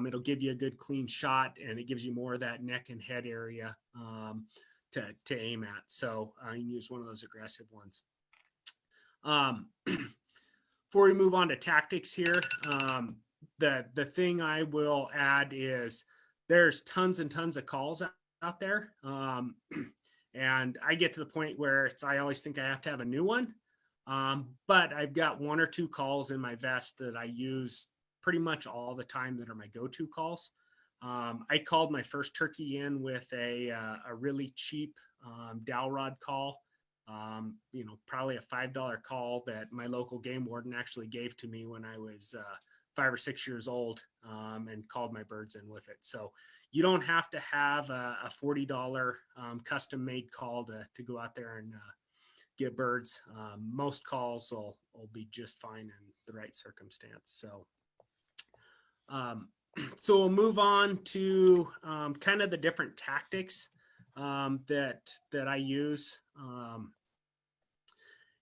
It'll give you a good clean shot, and it gives you more of that neck and head area to aim at. So you can use one of those aggressive ones. Before we move on to tactics here, the thing I will add is there's tons and tons of calls out there. And I get to the point where I always think I have to have a new one. But I've got 1 or 2 calls in my vest that I use pretty much all the time that are my go-to calls. I called my first turkey in with a really cheap dowel rod call, probably a $5 call that my local game warden actually gave to me when I was 5 or 6 years old, and called my birds in with it. So you don't have to have a $40 custom made call to go out there and get birds. Most calls will be just fine in the right circumstance. So we'll move on to kind of the different tactics that I use.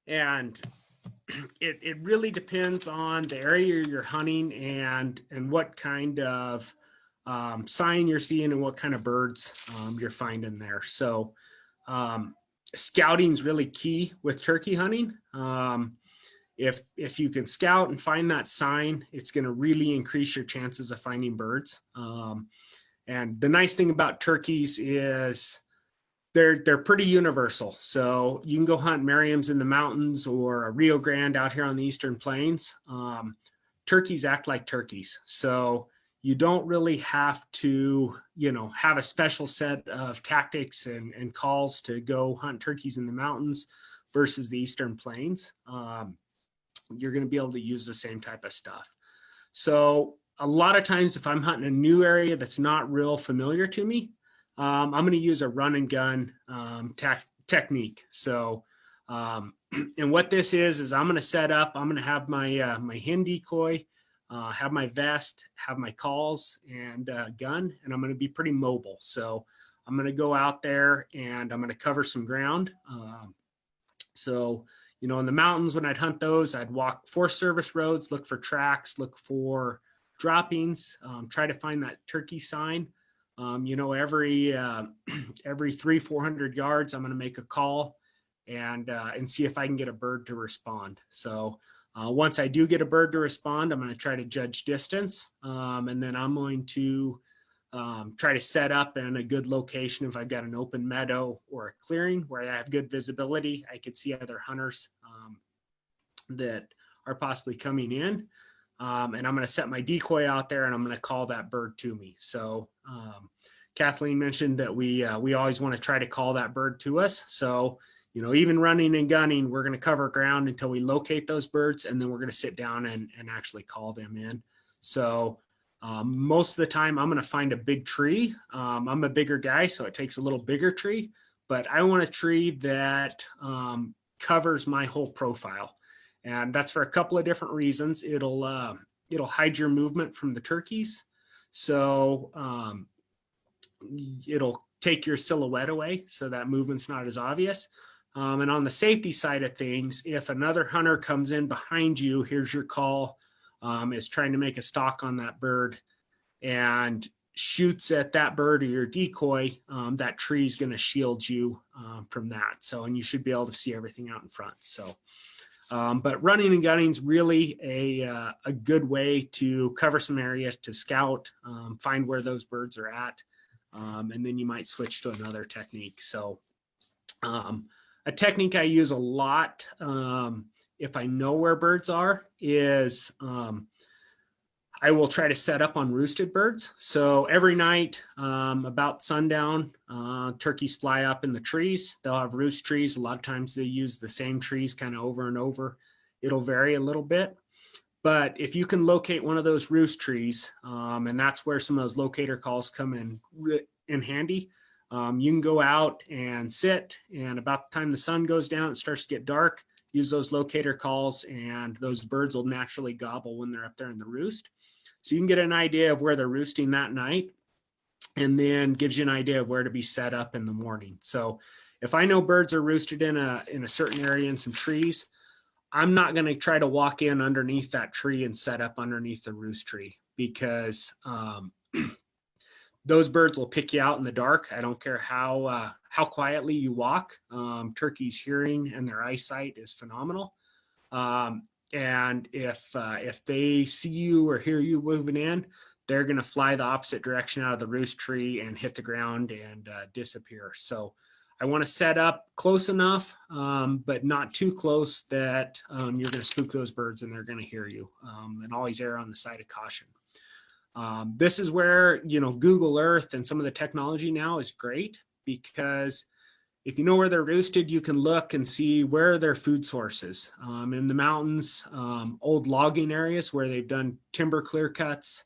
And it really depends on the area you're hunting and what kind of sign you're seeing and what kind of birds you're finding there. So scouting is really key with turkey hunting. If you can scout and find that sign, it's going to really increase your chances of finding birds. And the nice thing about turkeys is they're pretty universal. So you can go hunt Merriam's in the mountains or a Rio Grande out here on the Eastern Plains. Turkeys act like turkeys. So you don't really have to, have a special set of tactics and calls to go hunt turkeys in the mountains versus the Eastern Plains. you're going to be able to use the same type of stuff. So a lot of times if I'm hunting a new area that's not real familiar to me, I'm going to use a run and gun technique. So, and what this is I'm going to set up, I'm going to have my, my hen decoy, have my vest, have my calls and gun, and I'm going to be pretty mobile. So I'm going to go out there and I'm going to cover some ground. So, you know, in the mountains, when I'd hunt those, I'd walk Forest Service roads, look for tracks, look for droppings, try to find that turkey sign. You know, every 300-400 yards, I'm going to make a call and see if I can get a bird to respond. So once I do get a bird to respond, I'm going to try to judge distance, and then I'm going to try to set up in a good location. If I've got an open meadow or a clearing where I have good visibility, I could see other hunters that are possibly coming in. And I'm going to set my decoy out there and I'm going to call that bird to me. So Kathleen mentioned that we always want to try to call that bird to us. So, you know, even running and gunning, we're going to cover ground until we locate those birds, and then we're going to sit down and actually call them in. So most of the time I'm going to find a big tree. I'm a bigger guy, so it takes a little bigger tree, but I want a tree that covers my whole profile. And that's for a couple of different reasons. It'll hide your movement from the turkeys. So it'll take your silhouette away, so that movement's not as obvious. And on the safety side of things, if another hunter comes in behind you, here's your call, is trying to make a stalk on that bird and shoots at that bird or your decoy, that tree is going to shield you from that. So, and you should be able to see everything out in front. So, but running and gunning is really a good way to cover some area, to scout, find where those birds are at, and then you might switch to another technique. So a technique I use a lot if I know where birds are is I will try to set up on roosted birds. So every night about sundown, turkeys fly up in the trees. They'll have roost trees. A lot of times they use the same trees kind of over and over. It'll vary a little bit. But if you can locate one of those roost trees, and that's where some of those locator calls come in handy, you can go out and sit, and about the time the sun goes down, it starts to get dark, use those locator calls, and those birds will naturally gobble when they're up there in the roost. So you can get an idea of where they're roosting that night, and then gives you an idea of where to be set up in the morning. So if I know birds are roosted in a certain area in some trees, I'm not going to try to walk in underneath that tree and set up underneath the roost tree, because those birds will pick you out in the dark. I don't care how quietly you walk. Turkeys' hearing and their eyesight is phenomenal. And if they see you or hear you moving in, they're going to fly the opposite direction out of the roost tree and hit the ground and disappear. So I want to set up close enough, but not too close that you're going to spook those birds and they're going to hear you. And always err on the side of caution. This is where, you know, Google Earth and some of the technology now is great, because if you know where they're roosted, you can look and see where are their food sources. In the mountains, old logging areas where they've done timber clear cuts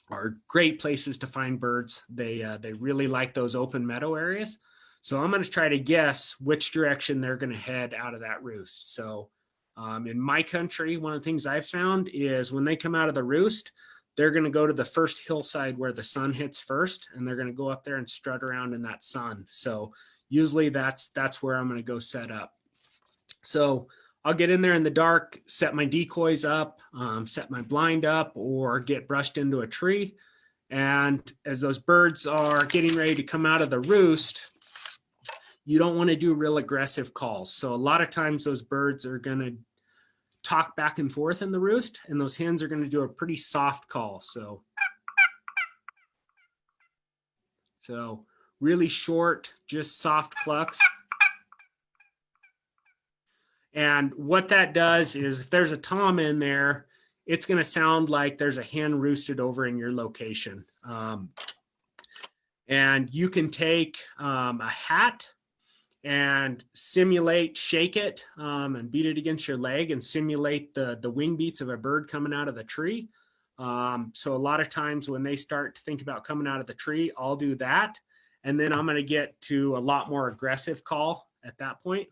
are great places to find birds. They really like those open meadow areas. So I'm going to try to guess which direction they're going to head out of that roost. So in my country, one of the things I've found is when they come out of the roost, they're going to go to the first hillside where the sun hits first, and they're going to go up there and strut around in that sun. So usually that's where I'm going to go set up. So I'll get in there in the dark, set my decoys up, set my blind up, or get brushed into a tree. And as those birds are getting ready to come out of the roost, you don't want to do real aggressive calls. So a lot of times those birds are going to talk back and forth in the roost, and those hens are going to do a pretty soft call. So really short, just soft clucks. And what that does is if there's a tom in there, it's going to sound like there's a hen roosted over in your location. And you can take a hat and simulate, shake it, and beat it against your leg and simulate the wing beats of a bird coming out of the tree. So a lot of times when they start to think about coming out of the tree, I'll do that. And then I'm going to get to a lot more aggressive call at that point.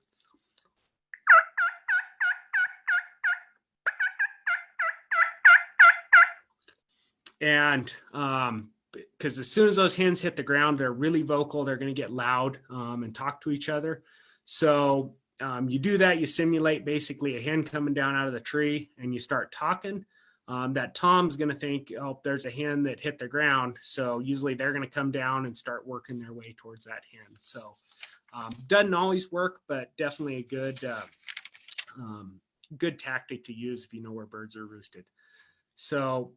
And because as soon as those hens hit the ground, they're really vocal. They're going to get loud and talk to each other. So you do that. You simulate basically a hen coming down out of the tree, and you start talking. That Tom's going to think, oh, there's a hen that hit the ground. So usually they're going to come down and start working their way towards that hen. So doesn't always work, but definitely a good tactic to use if you know where birds are roosted. So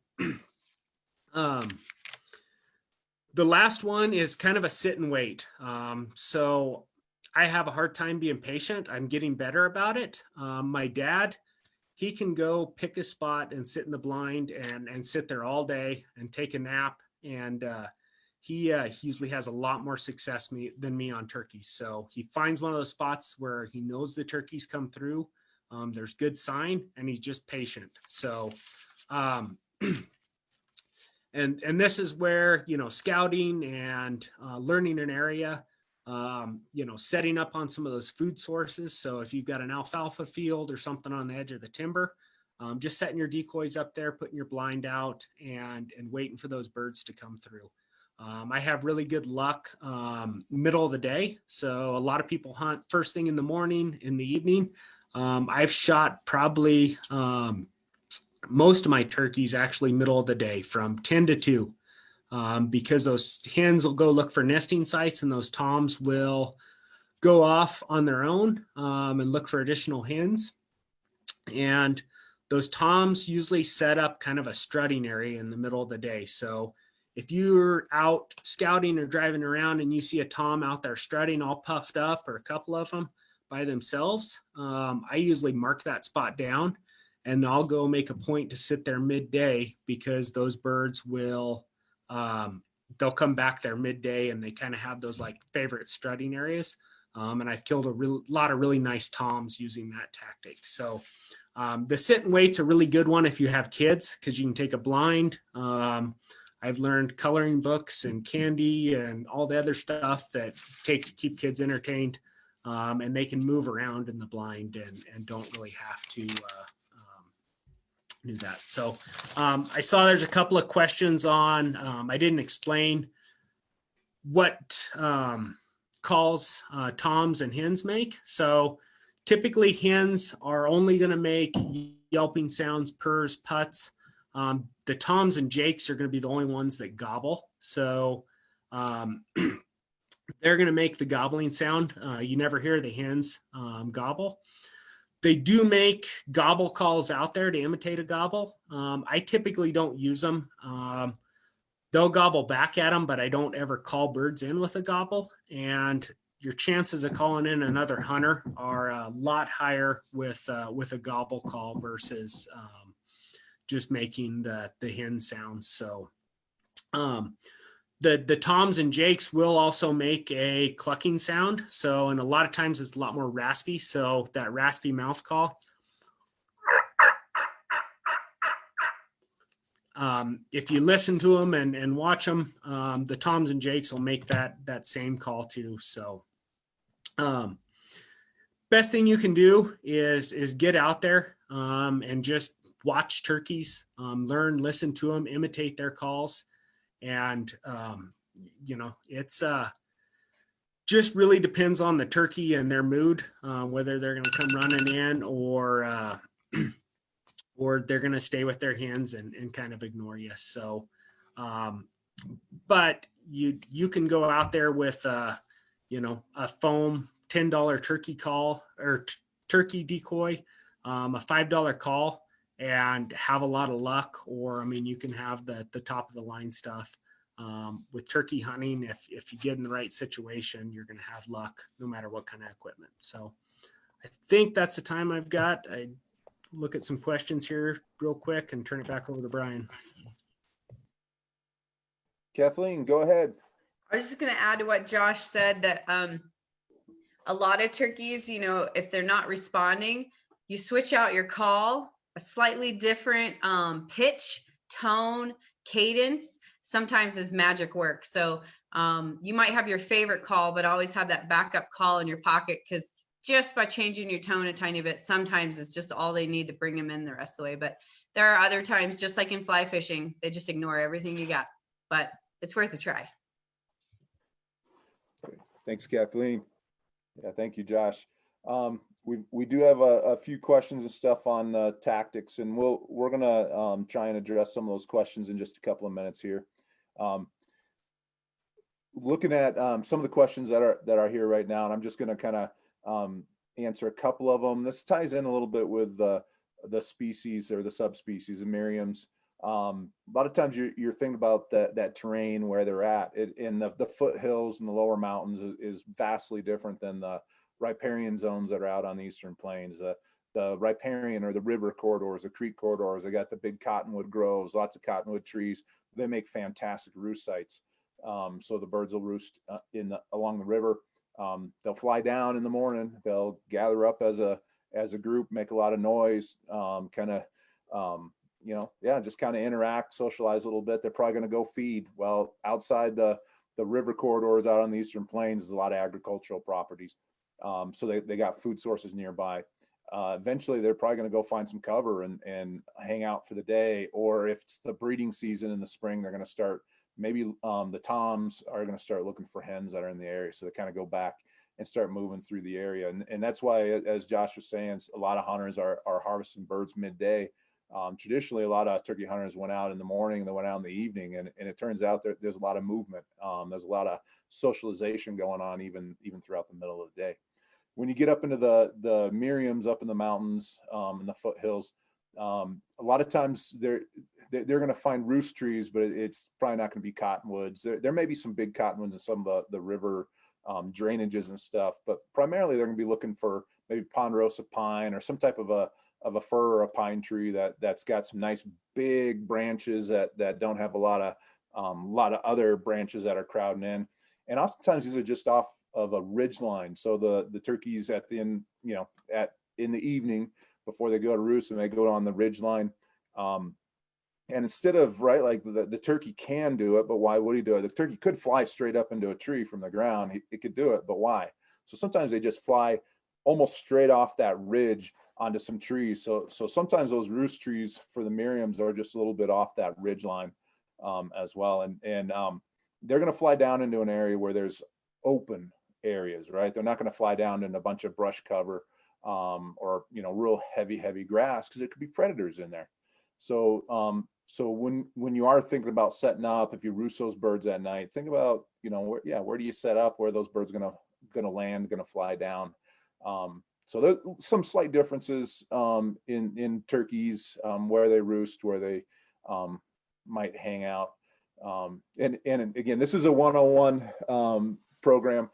the last one is kind of a sit and wait. So I have a hard time being patient. I'm getting better about it. My dad, he can go pick a spot and sit in the blind and sit there all day and take a nap. And he usually has a lot more success than me on turkeys. So he finds one of those spots where he knows the turkeys come through. There's good sign, and he's just patient. So and this is where, scouting and learning an area, setting up on some of those food sources. So if you've got an alfalfa field or something on the edge of the timber, just setting your decoys up there, putting your blind out, and waiting for those birds to come through. I have really good luck middle of the day. So a lot of people hunt first thing in the morning, in the evening. I've shot probably most of my turkeys actually middle of the day from 10 to 2 because those hens will go look for nesting sites, and those toms will go off on their own and look for additional hens. And those toms usually set up kind of a strutting area in the middle of the day. So if you're out scouting or driving around and you see a tom out there strutting all puffed up, or a couple of them by themselves, I usually mark that spot down, and I'll go make a point to sit there midday, because those birds will, they'll come back there midday, and they kind of have those like favorite strutting areas. And I've killed a lot of really nice toms using that tactic. So the sit and wait's a really good one if you have kids, because you can take a blind. I've learned coloring books and candy and all the other stuff that keep kids entertained, and they can move around in the blind and don't really have to do that. So I saw there's a couple of questions on, I didn't explain what calls toms and hens make. So typically hens are only going to make yelping sounds, purrs, putts. The toms and jakes are going to be the only ones that gobble. So they're going to make the gobbling sound. You never hear the hens gobble. They do make gobble calls out there to imitate a gobble. I typically don't use them. They'll gobble back at them, but I don't ever call birds in with a gobble. And your chances of calling in another hunter are a lot higher with a gobble call versus just making the hen sounds. So the toms and jakes will also make a clucking sound. So, and a lot of times it's a lot more raspy. So that raspy mouth call. If you listen to them and watch them, the toms and jakes will make that same call too. So best thing you can do is get out there and just watch turkeys, listen to them, imitate their calls. And, it's just really depends on the turkey and their mood, whether they're going to come running in or they're going to stay with their hens and kind of ignore you. So, but you can go out there with, a foam $10 turkey call or turkey decoy, a $5 call, and have a lot of luck. Or, you can have the top of the line stuff. With turkey hunting, if you get in the right situation, you're going to have luck no matter what kind of equipment. So I think that's the time I've got. I look at some questions here real quick and turn it back over to Brian. Kathleen, go ahead. I was just going to add to what Josh said, that A lot of turkeys, you know, if they're not responding, you switch out your call, a slightly different pitch, tone, cadence, sometimes is magic work. So you might have your favorite call, but always have that backup call in your pocket, because just by changing your tone a tiny bit, sometimes it's just all they need to bring them in the rest of the way. But there are other times, just like in fly fishing, they just ignore everything you got, but it's worth a try. Thanks, Kathleen. Yeah, thank you, Josh. We do have a few questions and stuff on tactics, and we're gonna try and address some of those questions in just a couple of minutes here. Looking at some of the questions that are here right now, and I'm just gonna kind of answer a couple of them. This ties in a little bit with the species or the subspecies of Miriams. A lot of times you're thinking about that terrain where they're at. In the foothills and the lower mountains is vastly different than the riparian zones that are out on the eastern plains. The riparian or the river corridors, the creek corridors, they got the big cottonwood groves, lots of cottonwood trees. They make fantastic roost sites. So the birds will roost along the river. They'll fly down in the morning. They'll gather up as a group, make a lot of noise, you know, yeah, just kind of interact, socialize a little bit. They're probably going to go feed. Well, outside the river corridors out on the eastern plains, there's a lot of agricultural properties. So they got food sources nearby. Eventually, they're probably going to go find some cover and hang out for the day. Or if it's the breeding season in the spring, they're going to start, maybe the toms are going to start looking for hens that are in the area. So they kind of go back and start moving through the area. And that's why, as Josh was saying, a lot of hunters are harvesting birds midday. Traditionally, a lot of turkey hunters went out in the morning, they went out in the evening, and it turns out there's a lot of movement. There's a lot of socialization going on even throughout the middle of the day. When you get up into the Miriams up in the mountains, in the foothills, a lot of times they're going to find roost trees, but it's probably not going to be cottonwoods. There may be some big cottonwoods in some of the river drainages and stuff, but primarily they're going to be looking for maybe ponderosa pine or some type of a fir or a pine tree that's got some nice big branches that don't have a lot of other branches that are crowding in. And oftentimes these are just off of a ridge line. So the turkeys in the evening before they go to roost, and they go on the ridge line. And instead of, right, like the turkey can do it, but why would he do it? The turkey could fly straight up into a tree from the ground. It could do it, but why? So sometimes they just fly almost straight off that ridge onto some trees. So sometimes those roost trees for the Miriams are just a little bit off that ridge line as well. And they're going to fly down into an area where there's open areas, right? They're not going to fly down in a bunch of brush cover or, real heavy grass, because there could be predators in there. So when you are thinking about setting up, if you roost those birds at night, think about, where do you set up, where those birds are going to land, going to fly down. So there's some slight differences in turkeys, where they roost, where they might hang out. And again, this is a 101 program.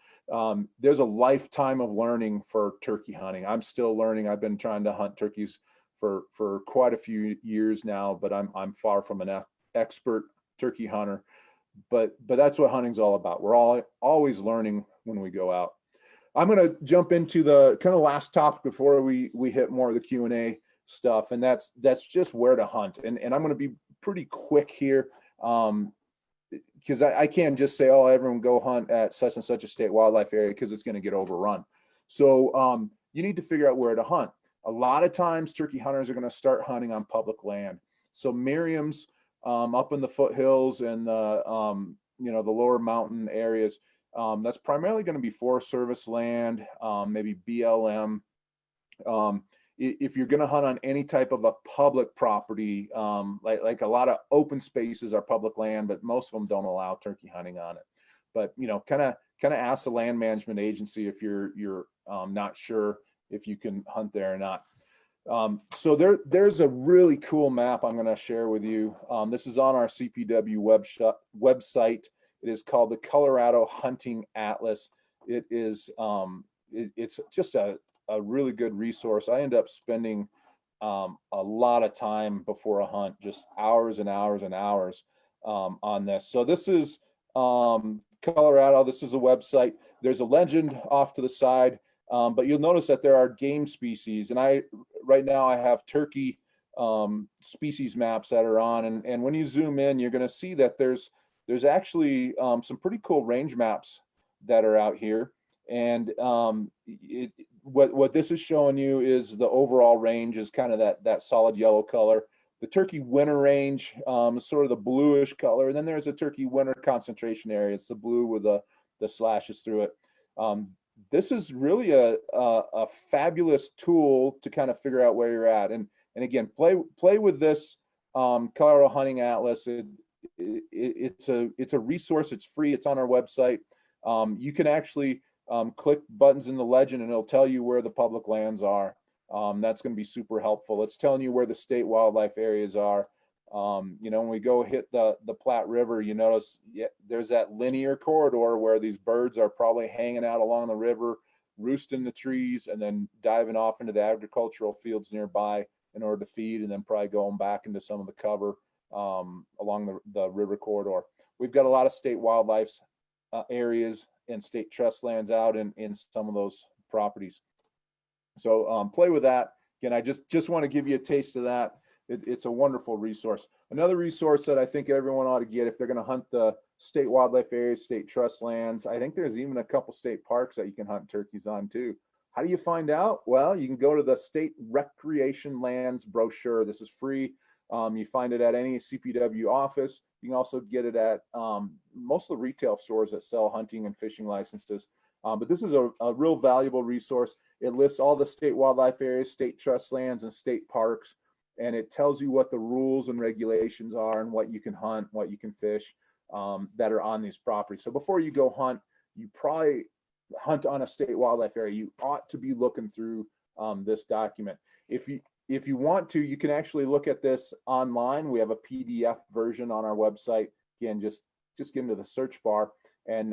There's a lifetime of learning for turkey hunting. I'm still learning. I've been trying to hunt turkeys for quite a few years now, but I'm far from an expert turkey hunter. But that's what hunting's all about. We're always learning when we go out. I'm going to jump into the kind of last topic before we hit more of the Q&A stuff, and that's just where to hunt. And I'm going to be pretty quick here, because I can't just say, oh, everyone go hunt at such and such a state wildlife area, because it's going to get overrun. So you need to figure out where to hunt. A lot of times turkey hunters are going to start hunting on public land. So Miriams up in the foothills and the lower mountain areas, that's primarily going to be Forest Service land, maybe BLM. If you're going to hunt on any type of a public property, like a lot of open spaces are public land, but most of them don't allow turkey hunting on it. But kind of ask the land management agency if you're not sure if you can hunt there or not. So there's a really cool map I'm going to share with you. This is on our CPW website. It is called the Colorado Hunting Atlas. It is it's just a really good resource. I end up spending a lot of time before a hunt, just hours and hours and hours on this. So this is kind Colorado. This is a website. There's a legend off to the side, but you'll notice that there are game species. And right now I have turkey species maps that are on. And when you zoom in, you're going to see that there's actually some pretty cool range maps that are out here. And what this is showing you is the overall range is kind of that solid yellow color. The turkey winter range is sort of the bluish color. And then there's a turkey winter concentration area. It's the blue with the slashes through it. This is really a fabulous tool to kind of figure out where you're at. And again, play with this Colorado Hunting Atlas. It's a resource. It's free. It's on our website. You can actually click buttons in the legend and it'll tell you where the public lands are. That's going to be super helpful. It's telling you where the state wildlife areas are. When we go hit the Platte River, you notice there's that linear corridor where these birds are probably hanging out along the river, roosting the trees, and then diving off into the agricultural fields nearby in order to feed, and then probably going back into some of the cover along the river corridor. We've got a lot of state wildlife areas and state trust lands out in some of those properties. So play with that. Again, I just want to give you a taste of that. It's a wonderful resource. Another resource that I think everyone ought to get if they're going to hunt the state wildlife areas, state trust lands. I think there's even a couple state parks that you can hunt turkeys on too. How do you find out? Well, you can go to the state recreation lands brochure. This is free. You find it at any CPW office. You can also get it at most of the retail stores that sell hunting and fishing licenses. But this is a real valuable resource. It lists all the state wildlife areas, state trust lands, and state parks. And it tells you what the rules and regulations are and what you can hunt, what you can fish that are on these properties. So before you go hunt, you probably hunt on a state wildlife area. You ought to be looking through this document. If you want to, you can actually look at this online. We have a PDF version on our website. Again, just get into the search bar and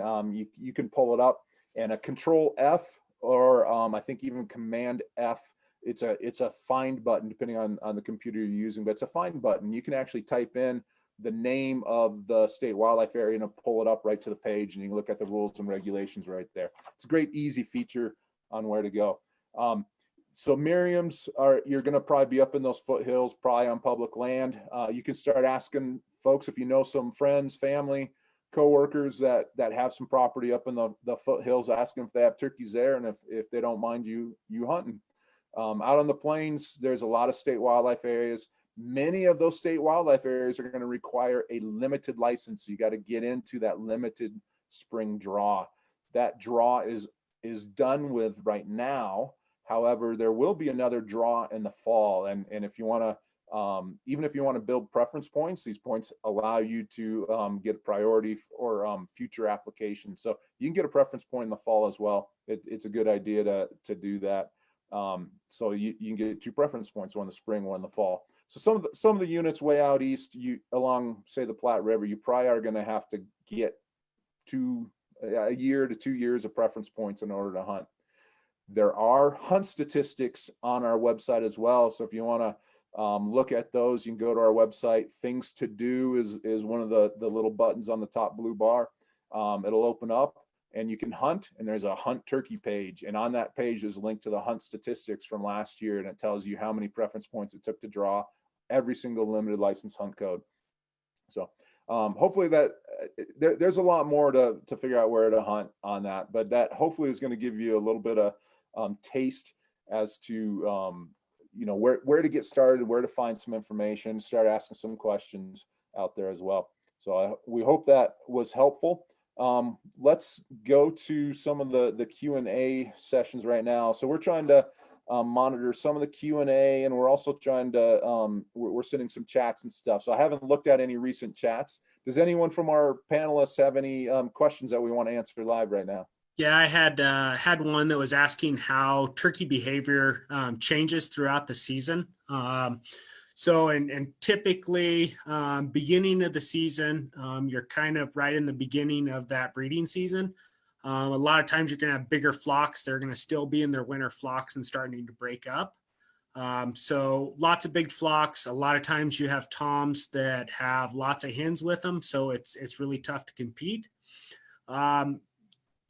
you can pull it up. And a Control F or I think even Command F. It's a find button depending on the computer you're using, but it's a find button. You can actually type in the name of the state wildlife area and it'll pull it up right to the page, and you can look at the rules and regulations right there. It's a great, easy feature on where to go. So Miriam's you're going to probably be up in those foothills, probably on public land. You can start asking folks if you know some friends, family, coworkers that have some property up in the foothills, ask them if they have turkeys there and if they don't mind you hunting. Out on the plains, there's a lot of state wildlife areas. Many of those state wildlife areas are going to require a limited license. You got to get into that limited spring draw. That draw is done with right now. However, there will be another draw in the fall. And if you want to, even if you want to build preference points, these points allow you to get priority for future applications. So you can get a preference point in the fall as well. It's a good idea to do that. So you can get 2 preference points, one in the spring, one in the fall. So some of the units way out east, along say the Platte River, you probably are going to have to get a year to 2 years of preference points in order to hunt. There are hunt statistics on our website as well. So if you want to look at those, you can go to our website. Things to do is one of the little buttons on the top blue bar. It'll open up. And you can hunt, and there's a hunt turkey page. And on that page is a link to the hunt statistics from last year, and it tells you how many preference points it took to draw every single limited license hunt code. So hopefully that there's a lot more to figure out where to hunt on that, but that hopefully is going to give you a little bit of taste as to where to get started, where to find some information, start asking some questions out there as well. So we hope that was helpful. Let's go to some of the Q&A sessions right now. So we're trying to monitor some of the Q&A, and we're also trying to we're sending some chats and stuff. So I haven't looked at any recent chats. Does anyone from our panelists have any questions that we want to answer live right now? Yeah, I had one that was asking how turkey behavior changes throughout the season. So, and typically beginning of the season, you're kind of right in the beginning of that breeding season. A lot of times you're going to have bigger flocks. They're going to still be in their winter flocks and starting to break up. So lots of big flocks. A lot of times you have toms that have lots of hens with them. So it's really tough to compete.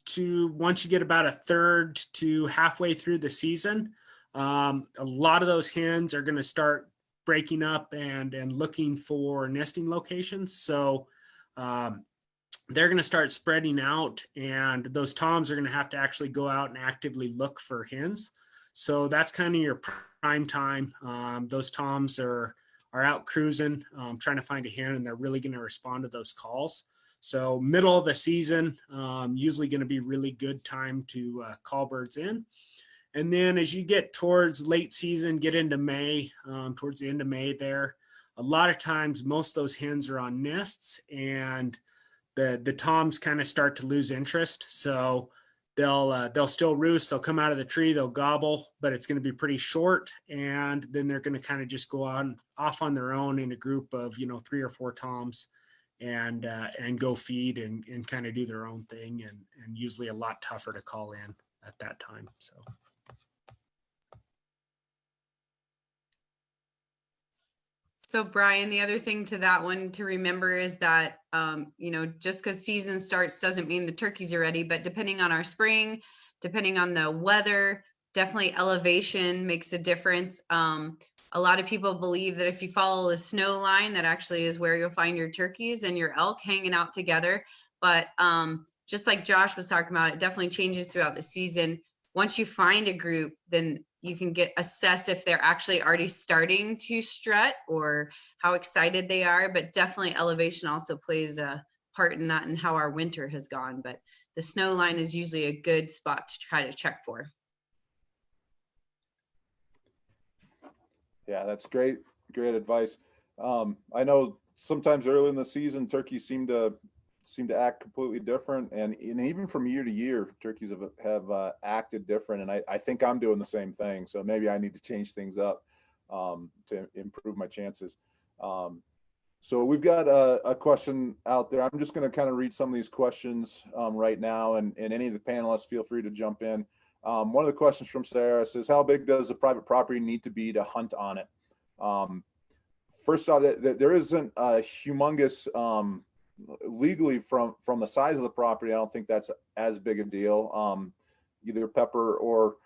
to once you get about a third to halfway through the season, a lot of those hens are going to start breaking up and looking for nesting locations. So they're going to start spreading out, and those toms are going to have to actually go out and actively look for hens. So that's kind of your prime time. Those toms are out cruising, trying to find a hen, and they're really going to respond to those calls. So middle of the season, usually going to be really good time to call birds in. And then as you get towards late season, get into May, towards the end of May there, a lot of times most of those hens are on nests, and the toms kind of start to lose interest. So they'll still roost, they'll come out of the tree, they'll gobble, but it's going to be pretty short. And then they're going to kind of just go on off on their own in a group of, 3 or 4 toms and go feed and kind of do their own thing, and usually a lot tougher to call in at that time. So Brian, the other thing to that one to remember is that, just because season starts doesn't mean the turkeys are ready, but depending on our spring, depending on the weather, definitely elevation makes a difference. A lot of people believe that if you follow the snow line, that actually is where you'll find your turkeys and your elk hanging out together. But just like Josh was talking about, it definitely changes throughout the season. Once you find a group, then you can assess if they're actually already starting to strut or how excited they are. But definitely elevation also plays a part in that and how our winter has gone. But the snow line is usually a good spot to try to check for. Yeah, that's great advice. I know sometimes early in the season, turkeys seem to act completely different, and even from year to year, turkeys have acted different. And I think I'm doing the same thing. So maybe I need to change things up to improve my chances. So we've got a question out there. I'm just going to kind of read some of these questions right now, and any of the panelists feel free to jump in. One of the questions from Sarah says, how big does a private property need to be to hunt on it? First off, there isn't a humongous, legally from the size of the property, I don't think that's as big a deal. Either Pepper or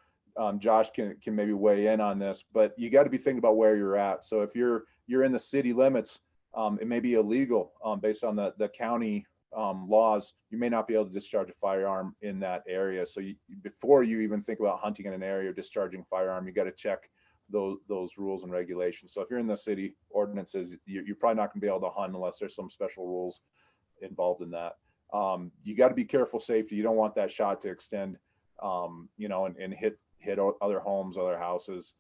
Josh can maybe weigh in on this, but you got to be thinking about where you're at. So if you're in the city limits, it may be illegal based on the county laws. You may not be able to discharge a firearm in that area. So before you even think about hunting in an area or discharging a firearm, you got to check those rules and regulations. So if you're in the city ordinances, you're probably not going to be able to hunt unless there's some special rules involved in that. You got to be careful safety. You don't want that shot to extend, and hit other homes, other houses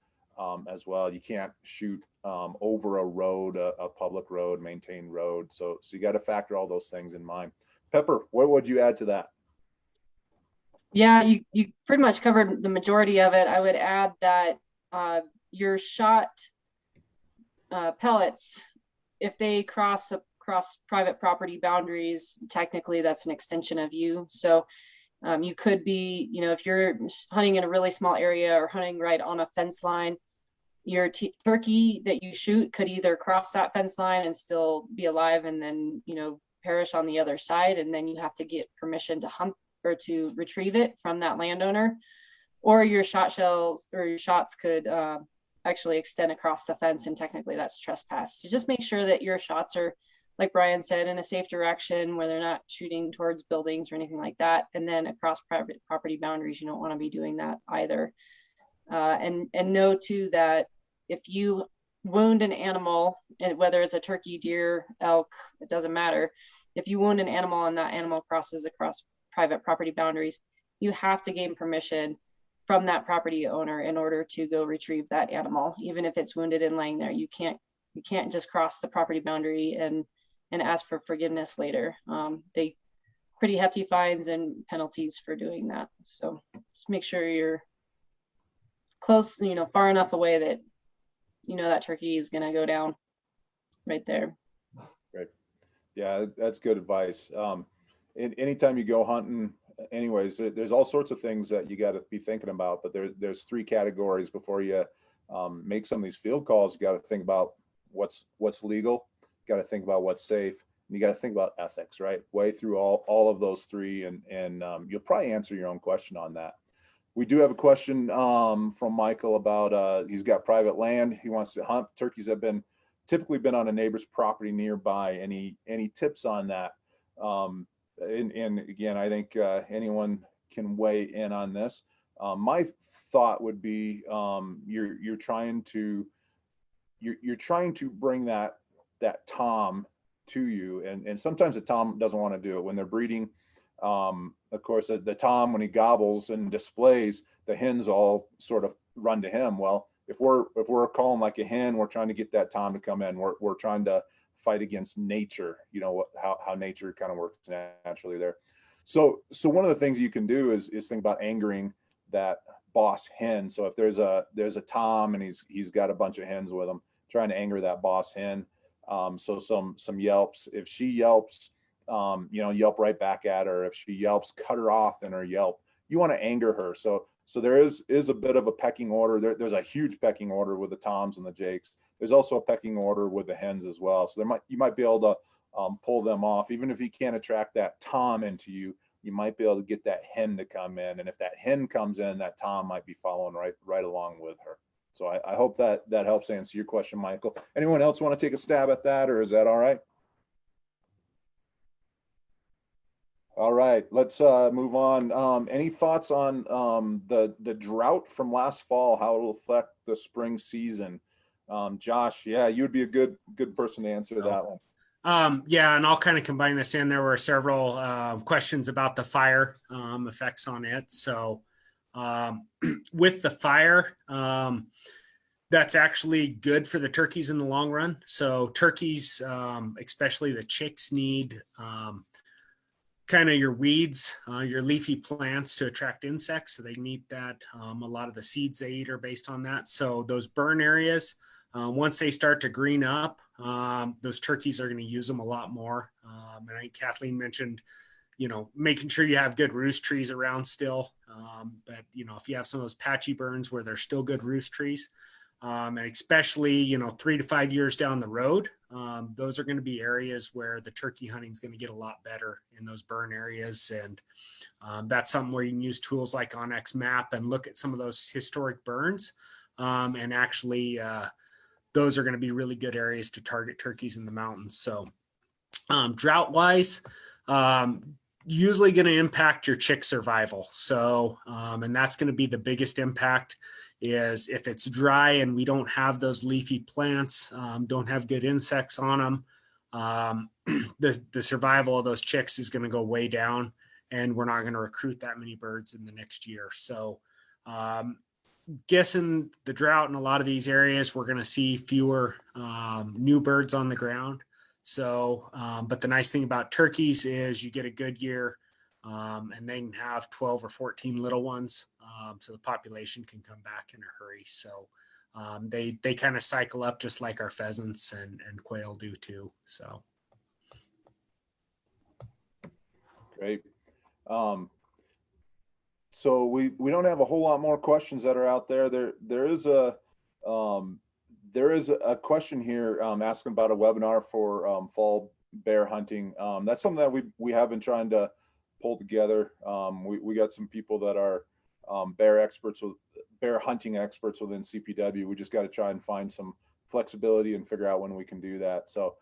as well. You can't shoot over a road, a public road, maintained road. So you got to factor all those things in mind. Pepper, what would you add to that? Yeah, you pretty much covered the majority of it. I would add that your shot pellets, if they cross private property boundaries, technically that's an extension of you. So you could be, if you're hunting in a really small area or hunting right on a fence line, your turkey that you shoot could either cross that fence line and still be alive and then, perish on the other side. And then you have to get permission to hunt or to retrieve it from that landowner, or your shot shells or your shots could actually extend across the fence, and technically that's trespass. So just make sure that your shots are, like Brian said, in a safe direction where they're not shooting towards buildings or anything like that. And then across private property boundaries, you don't want to be doing that either. And know too that if you wound an animal, and whether it's a turkey, deer, elk, it doesn't matter. If you wound an animal and that animal crosses across private property boundaries, you have to gain permission from that property owner in order to go retrieve that animal, even if it's wounded and laying there. You can't just cross the property boundary and ask for forgiveness later. They pretty hefty fines and penalties for doing that. So just make sure you're close, far enough away that that turkey is going to go down right there. Great. Yeah, that's good advice. Anytime you go hunting, anyways, there's all sorts of things that you got to be thinking about, but there's 3 categories before you make some of these field calls. You got to think about what's legal, got to think about what's safe, You got to think about ethics, right? Way through all of those three, and you'll probably answer your own question on that. We do have a question from Michael about he's got private land. He wants to hunt. Turkeys have typically been on a neighbor's property nearby. Any tips on that? And again, I think anyone can weigh in on this. My thought would be you're trying to bring that tom to you, and sometimes the tom doesn't want to do it when they're breeding. Of course, the tom, when he gobbles and displays, the hens all sort of run to him. Well, if we're calling like a hen, we're trying to get that tom to come in. We're trying to fight against nature, how nature kind of works naturally there. So one of the things you can do is think about angering that boss hen. So if there's a tom and he's got a bunch of hens with him, trying to anger that boss hen. So some yelps. If she yelps, yelp right back at her. If she yelps, cut her off in her yelp. You want to anger her. So there is a bit of a pecking order. There's a huge pecking order with the toms and the jakes. There's also a pecking order with the hens as well. So you might be able to pull them off. Even if you can't attract that tom into you, you might be able to get that hen to come in. And if that hen comes in, that tom might be following right along with her. So I hope that helps answer your question, Michael. Anyone else want to take a stab at that, or is that all right? All right, let's move on. Any thoughts on the drought from last fall, how it'll affect the spring season? Josh, yeah, you'd be a good person to answer that one. Yeah, and I'll kind of combine this in. There were several questions about the fire effects on it. So with the fire, that's actually good for the turkeys in the long run. So turkeys, especially the chicks, need kind of your weeds, your leafy plants to attract insects. So they need that. A lot of the seeds they eat are based on that. So those burn areas, once they start to green up, those turkeys are going to use them a lot more. And I think Kathleen mentioned, making sure you have good roost trees around still. But, if you have some of those patchy burns where there's still good roost trees, and especially, 3 to 5 years down the road, those are going to be areas where the turkey hunting is going to get a lot better in those burn areas. And that's something where you can use tools like OnX Map and look at some of those historic burns. And actually, those are going to be really good areas to target turkeys in the mountains. So drought wise, usually going to impact your chick survival. So, and that's going to be the biggest impact is if it's dry and we don't have those leafy plants, don't have good insects on them, the survival of those chicks is going to go way down, and we're not going to recruit that many birds in the next year. So guessing the drought in a lot of these areas, we're going to see fewer new birds on the ground. So, but the nice thing about turkeys is you get a good year, and they can have 12 or 14 little ones. So the population can come back in a hurry. So they kind of cycle up just like our pheasants and quail do too. So. Great. So we don't have a whole lot more questions that are out there. There is a question here asking about a webinar for fall bear hunting. That's something that we have been trying to pull together. We got some people that are bear hunting experts within CPW. We just got to try and find some flexibility and figure out when we can do that. So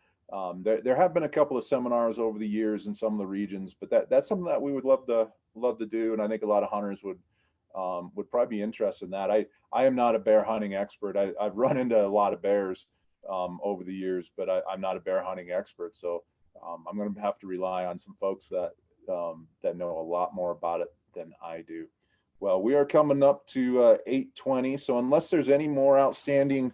there have been a couple of seminars over the years in some of the regions, but that's something that we would love to do, and I think a lot of hunters would probably be interested in that. I am not a bear hunting expert. I've run into a lot of bears over the years, but I'm not a bear hunting expert. So I'm going to have to rely on some folks that know a lot more about it than I do. Well, we are coming up to 8:20. So unless there's any more outstanding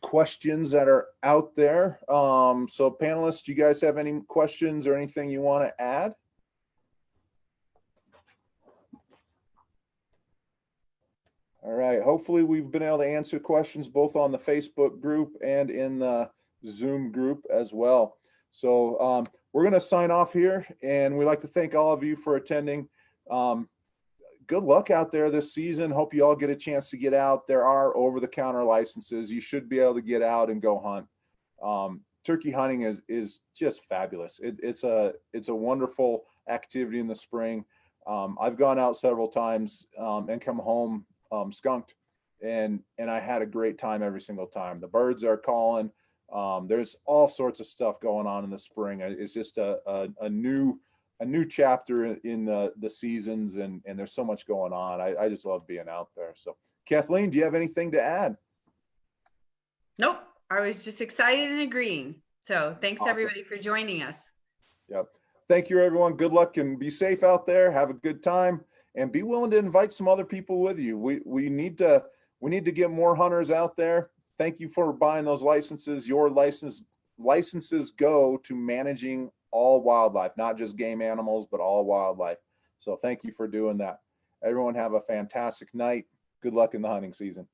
questions that are out there, so panelists, do you guys have any questions or anything you want to add? All right, hopefully we've been able to answer questions both on the Facebook group and in the Zoom group as well. So we're going to sign off here, and we'd like to thank all of you for attending. Good luck out there this season. Hope you all get a chance to get out. There are over-the-counter licenses. You should be able to get out and go hunt. turkey hunting is just fabulous. It's a wonderful activity in the spring. I've gone out several times and come home skunked, and I had a great time every single time. The birds are calling. There's all sorts of stuff going on in the spring. It's just a new chapter in the seasons, and there's so much going on. I just love being out there. So Kathleen, do you have anything to add? Nope. I was just excited and agreeing. So thanks Awesome. everybody for joining us. Yep. Thank you, everyone. Good luck and be safe out there. Have a good time and be willing to invite some other people with you. We need to get more hunters out there. Thank you for buying those licenses. Your licenses go to managing all wildlife, not just game animals, but all wildlife. So thank you for doing that. Everyone have a fantastic night. Good luck in the hunting season.